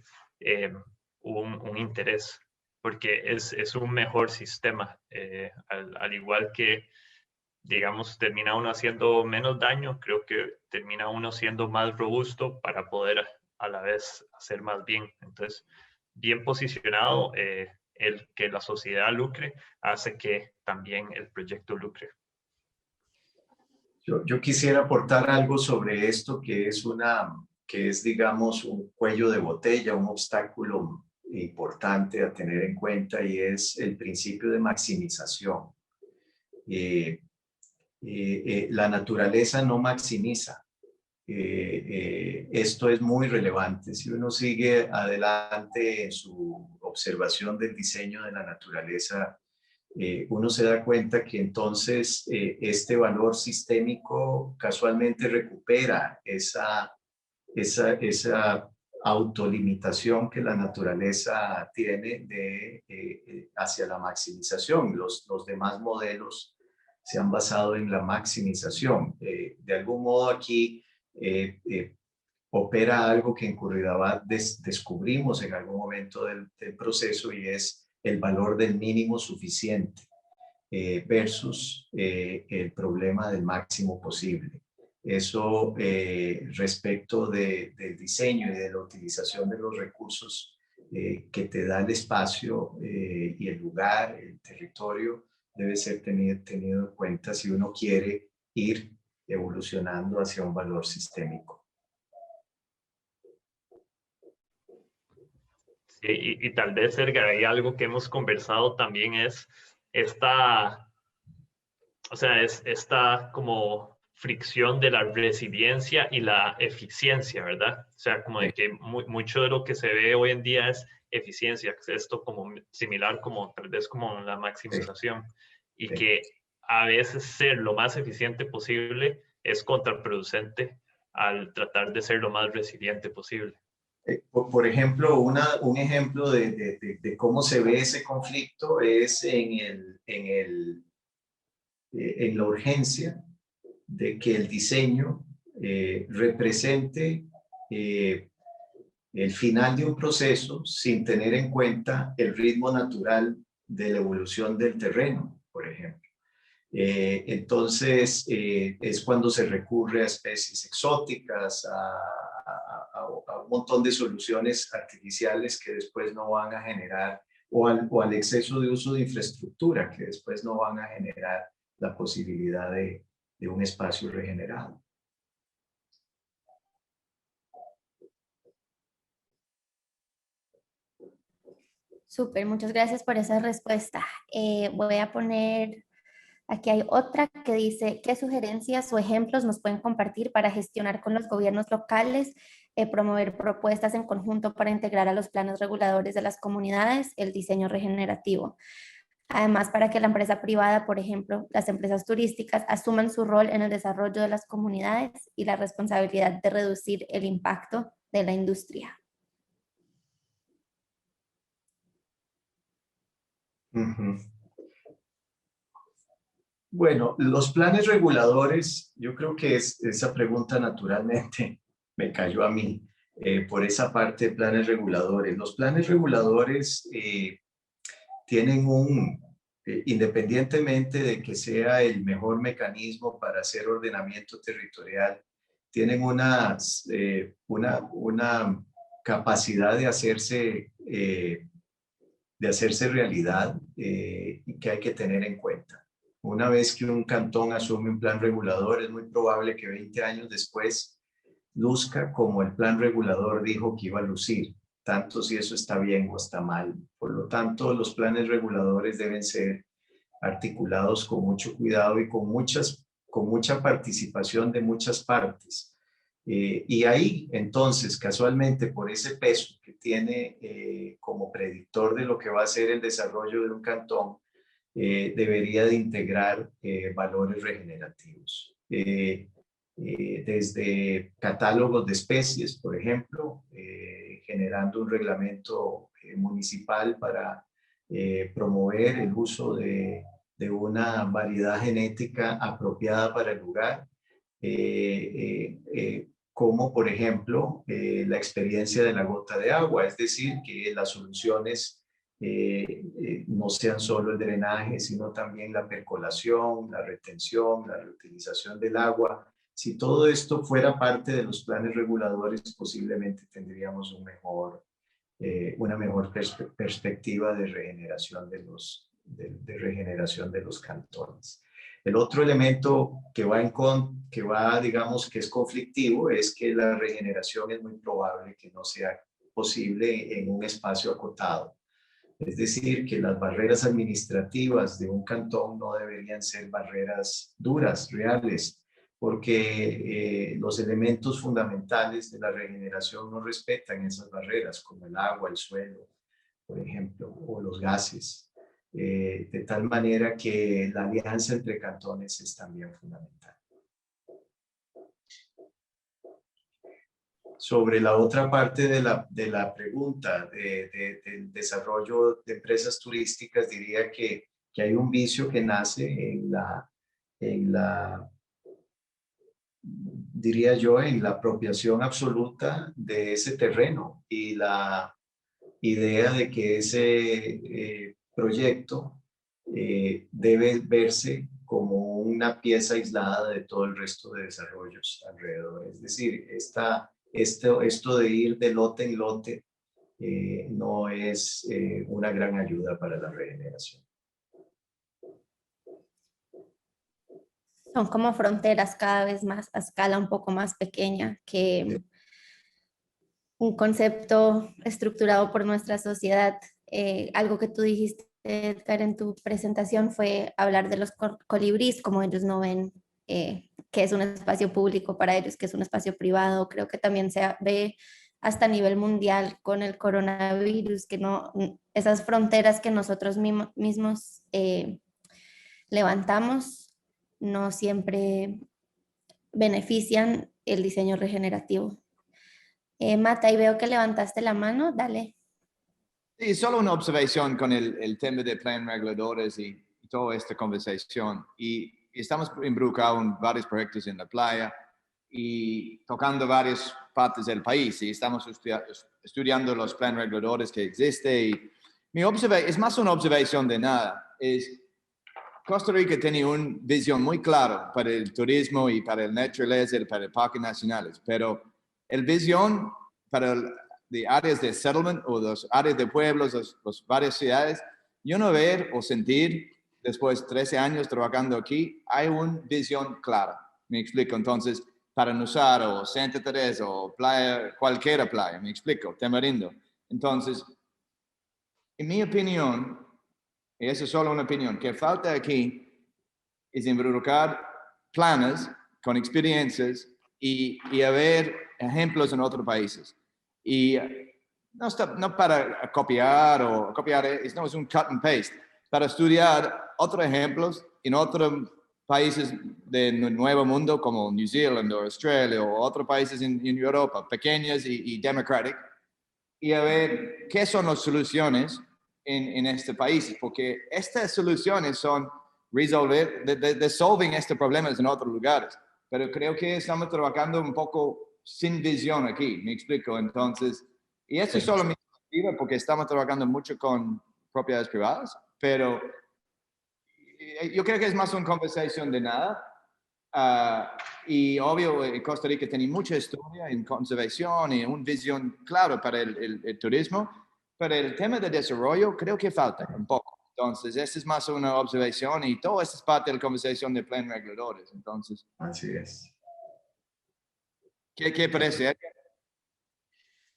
Speaker 5: un interés, porque es un mejor sistema, al igual que, digamos, termina uno haciendo menos daño, creo que termina uno siendo más robusto para poder a la vez hacer más bien. Entonces, bien posicionado, el que la sociedad lucre hace que también el proyecto lucre.
Speaker 3: Yo quisiera aportar algo sobre esto que es, digamos, un cuello de botella, un obstáculo importante a tener en cuenta, y es el principio de maximización. La naturaleza no maximiza. Esto es muy relevante. Si uno sigue adelante en su observación del diseño de la naturaleza, uno se da cuenta que entonces este valor sistémico casualmente recupera esa autolimitación que la naturaleza tiene hacia la maximización. Los demás modelos se han basado en la maximización. De algún modo aquí opera algo que en Curridabat descubrimos en algún momento del proceso, y es el valor del mínimo suficiente versus el problema del máximo posible. Eso respecto del diseño y de la utilización de los recursos que te da el espacio y el lugar, el territorio, debe ser tenido en cuenta si uno quiere ir evolucionando hacia un valor sistémico.
Speaker 5: Sí, y tal vez, Edgar, hay algo que hemos conversado también es esta como fricción de la resiliencia y la eficiencia, ¿verdad? O sea, como de que mucho de lo que se ve hoy en día es eficiencia, esto como similar como tal vez como la maximización, y que a veces ser lo más eficiente posible es contraproducente al tratar de ser lo más resiliente posible.
Speaker 3: Por ejemplo, un ejemplo de cómo se ve ese conflicto es en la urgencia de que el diseño represente el final de un proceso sin tener en cuenta el ritmo natural de la evolución del terreno, por ejemplo. Entonces, es cuando se recurre a especies exóticas, a un montón de soluciones artificiales que después no van a generar, o al exceso de uso de infraestructura que después no van a generar la posibilidad de un espacio regenerado.
Speaker 1: Súper, muchas gracias por esa respuesta. Voy a poner, aquí hay otra que dice, ¿qué sugerencias o ejemplos nos pueden compartir para gestionar con los gobiernos locales, promover propuestas en conjunto para integrar a los planes reguladores de las comunidades el diseño regenerativo? Además, para que la empresa privada, por ejemplo, las empresas turísticas, asuman su rol en el desarrollo de las comunidades y la responsabilidad de reducir el impacto de la industria.
Speaker 3: Bueno, los planes reguladores, yo creo que esa pregunta naturalmente me cayó a mí por esa parte de planes reguladores. Los planes reguladores tienen independientemente de que sea el mejor mecanismo para hacer ordenamiento territorial, tienen una capacidad de hacerse realidad y que hay que tener en cuenta. Una vez que un cantón asume un plan regulador, es muy probable que 20 años después luzca como el plan regulador dijo que iba a lucir, tanto si eso está bien o está mal. Por lo tanto, los planes reguladores deben ser articulados con mucho cuidado y con mucha participación de muchas partes. Y ahí, entonces, casualmente, por ese peso que tiene como predictor de lo que va a ser el desarrollo de un cantón, debería de integrar valores regenerativos. Desde catálogos de especies, por ejemplo, generando un reglamento municipal para promover el uso de una variedad genética apropiada para el lugar, como por ejemplo la experiencia de la gota de agua, es decir, que las soluciones no sean solo el drenaje, sino también la percolación, la retención, la reutilización del agua. Si todo esto fuera parte de los planes reguladores, posiblemente tendríamos una mejor perspectiva de regeneración de los cantones. El otro elemento digamos, que es conflictivo, es que la regeneración es muy probable que no sea posible en un espacio acotado. Es decir, que las barreras administrativas de un cantón no deberían ser barreras duras, reales, porque los elementos fundamentales de la regeneración no respetan esas barreras, como el agua, el suelo, por ejemplo, o los gases. De tal manera que la alianza entre cantones es también fundamental. Sobre la otra parte de la pregunta del desarrollo de empresas turísticas, diría que hay un vicio que nace diría yo, en la apropiación absoluta de ese terreno y la idea de que ese proyecto debe verse como una pieza aislada de todo el resto de desarrollos alrededor. Es decir, esto de ir de lote en lote no es una gran ayuda para la regeneración.
Speaker 1: Son como fronteras cada vez más a escala un poco más pequeña que un concepto estructurado por nuestra sociedad. Algo que tú dijiste, Edgar, en tu presentación fue hablar de los colibrís, como ellos no ven que es un espacio público para ellos, que es un espacio privado. Creo que también se ve hasta a nivel mundial con el coronavirus, que no, esas fronteras que nosotros mismos levantamos no siempre benefician el diseño regenerativo. Mata, y veo que levantaste la mano, dale.
Speaker 4: Sí, solo una observación con el tema de planes reguladores y toda esta conversación. Y estamos involucrados en varios proyectos en la playa y tocando varias partes del país y estamos estudiando los planes reguladores que existen. Y es más una observación de nada. Costa Rica tiene una visión muy clara para el turismo y para el naturaleza y para el parques nacionales, pero el visión para de áreas de settlement o las áreas de pueblos, las varias ciudades, yo no veo o sentir, después de 13 años trabajando aquí, hay una visión clara. Me explico. Entonces, para Nusar o Santa Teresa o playa, cualquier playa, me explico, Tamarindo. Entonces, en mi opinión, y eso es solo una opinión, que falta aquí es involucrar planes con experiencias y ver ejemplos en otros países. Y no para copiar no es un cut and paste, para estudiar otros ejemplos en otros países del Nuevo Mundo como New Zealand o Australia o otros países en Europa, pequeños y democratic, y a ver qué son las soluciones en este país, porque estas soluciones son solving estos problemas en otros lugares, pero creo que estamos trabajando un poco sin visión aquí, me explico. Entonces, y eso es solo mi perspectiva, porque estamos trabajando mucho con propiedades privadas, pero yo creo que es más una conversación de nada. Y obvio, Costa Rica tiene mucha historia en conservación y una visión clara para el turismo, pero el tema de desarrollo creo que falta un poco. Entonces, esta es más una observación y todo esto es parte de la conversación de planes reguladores. Entonces,
Speaker 3: así es.
Speaker 4: ¿Qué parece?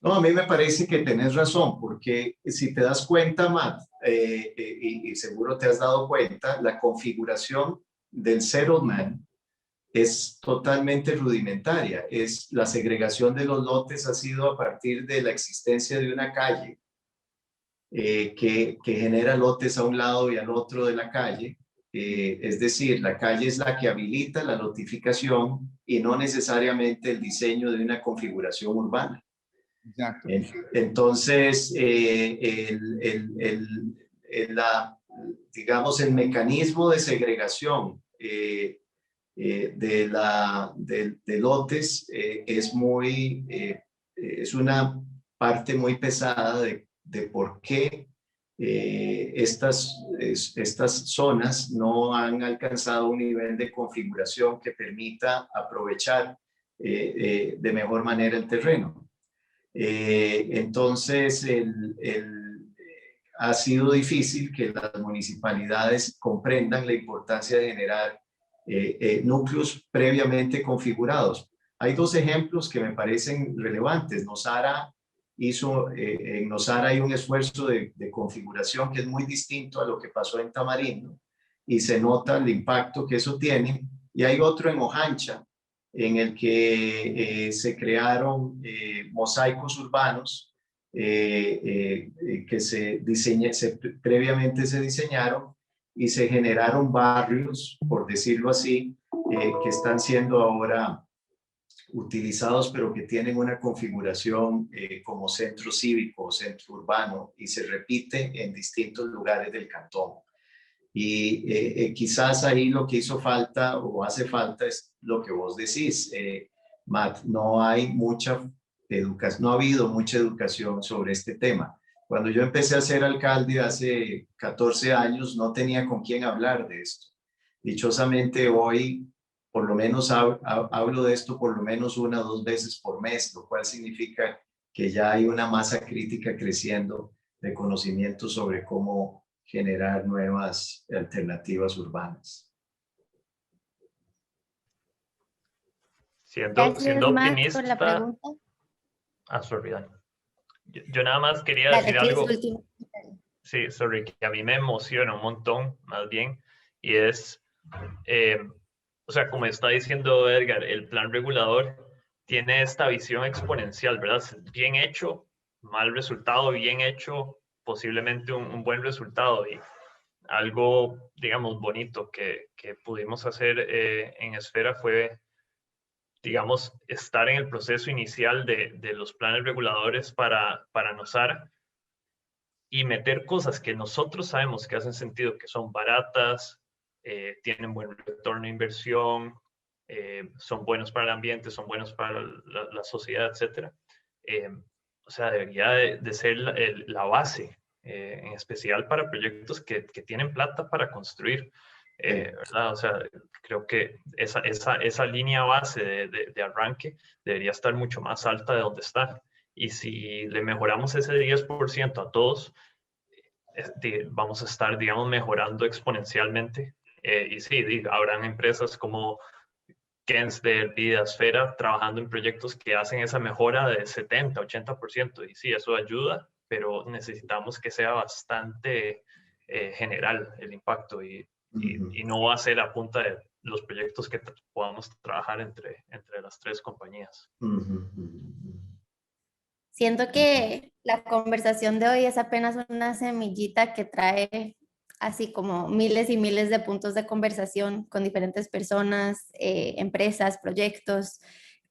Speaker 3: No, a mí me parece que tenés razón, porque si te das cuenta, Matt, y seguro te has dado cuenta, la configuración del settlement es totalmente rudimentaria. La segregación de los lotes ha sido a partir de la existencia de una calle que genera lotes a un lado y al otro de la calle. Es decir, la calle es la que habilita la notificación y no necesariamente el diseño de una configuración urbana.
Speaker 4: Exacto.
Speaker 3: Entonces, digamos, el mecanismo de segregación de lotes es una parte muy pesada de por qué estas zonas no han alcanzado un nivel de configuración que permita aprovechar de mejor manera el terreno. Entonces, ha sido difícil que las municipalidades comprendan la importancia de generar núcleos previamente configurados. Hay dos ejemplos que me parecen relevantes. En Nosara hay un esfuerzo de configuración que es muy distinto a lo que pasó en Tamarindo y se nota el impacto que eso tiene. Y hay otro en Ojancha, en el que se crearon mosaicos urbanos que previamente se diseñaron y se generaron barrios, por decirlo así, que están siendo ahora utilizados, pero que tienen una configuración como centro cívico o centro urbano y se repite en distintos lugares del cantón. Y quizás ahí lo que hizo falta o hace falta es lo que vos decís, Matt, no hay mucha educación, no ha habido mucha educación sobre este tema. Cuando yo empecé a ser alcalde hace 14 años, no tenía con quién hablar de esto. Dichosamente hoy, por lo menos hablo de esto por lo menos 1 o 2 veces por mes, lo cual significa que ya hay una masa crítica creciendo de conocimiento sobre cómo generar nuevas alternativas urbanas.
Speaker 5: Siendo
Speaker 1: Matt, por la
Speaker 5: optimista.
Speaker 1: pregunta.
Speaker 5: Sorry, Dani. Yo nada más quería
Speaker 1: Dale,
Speaker 5: decir algo.
Speaker 1: Sí,
Speaker 5: Sí, sorry, que a mí me emociona un montón, más bien, y es, o sea, como está diciendo Edgar, el plan regulador tiene esta visión exponencial, ¿verdad? Bien hecho, mal resultado, bien hecho, posiblemente un buen resultado, y algo, digamos, bonito que pudimos hacer en Esfera fue, digamos, estar en el proceso inicial de los planes reguladores para Nosara y meter cosas que nosotros sabemos que hacen sentido, que son baratas, tienen buen retorno de inversión, son buenos para el ambiente, son buenos para la sociedad, etc. O sea, debería de ser la base, en especial para proyectos que tienen plata para construir, ¿verdad? O sea, creo que esa línea base de arranque debería estar mucho más alta de donde está. Y si le mejoramos ese 10% a todos, vamos a estar, digamos, mejorando exponencialmente. Y sí, habrán empresas como Gensler, Vidasfera, trabajando en proyectos que hacen esa mejora de 70, 80%. Y sí, eso ayuda, pero necesitamos que sea bastante general el impacto y no va a ser a punta de los proyectos que podamos trabajar entre las tres compañías.
Speaker 1: Siento que la conversación de hoy es apenas una semillita que trae así como miles y miles de puntos de conversación con diferentes personas, empresas, proyectos,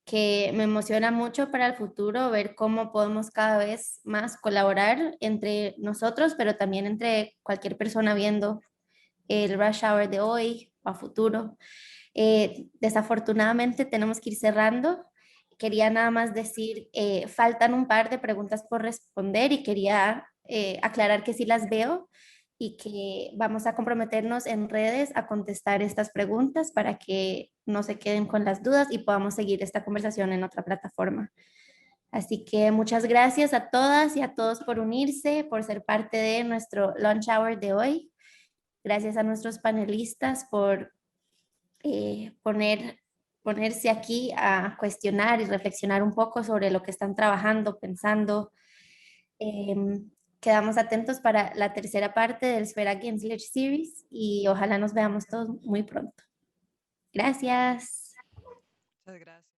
Speaker 1: que me emociona mucho para el futuro ver cómo podemos cada vez más colaborar entre nosotros, pero también entre cualquier persona viendo el Rush Hour de hoy o a futuro. Desafortunadamente tenemos que ir cerrando. Quería nada más decir, faltan un par de preguntas por responder y quería aclarar que sí las veo y que vamos a comprometernos en redes a contestar estas preguntas para que no se queden con las dudas y podamos seguir esta conversación en otra plataforma. Así que muchas gracias a todas y a todos por unirse, por ser parte de nuestro Lunch Hour de hoy. Gracias a nuestros panelistas por ponerse aquí a cuestionar y reflexionar un poco sobre lo que están trabajando, pensando. Quedamos atentos para la tercera parte del Sfera Gensler Series y ojalá nos veamos todos muy pronto. Gracias.
Speaker 2: Muchas gracias.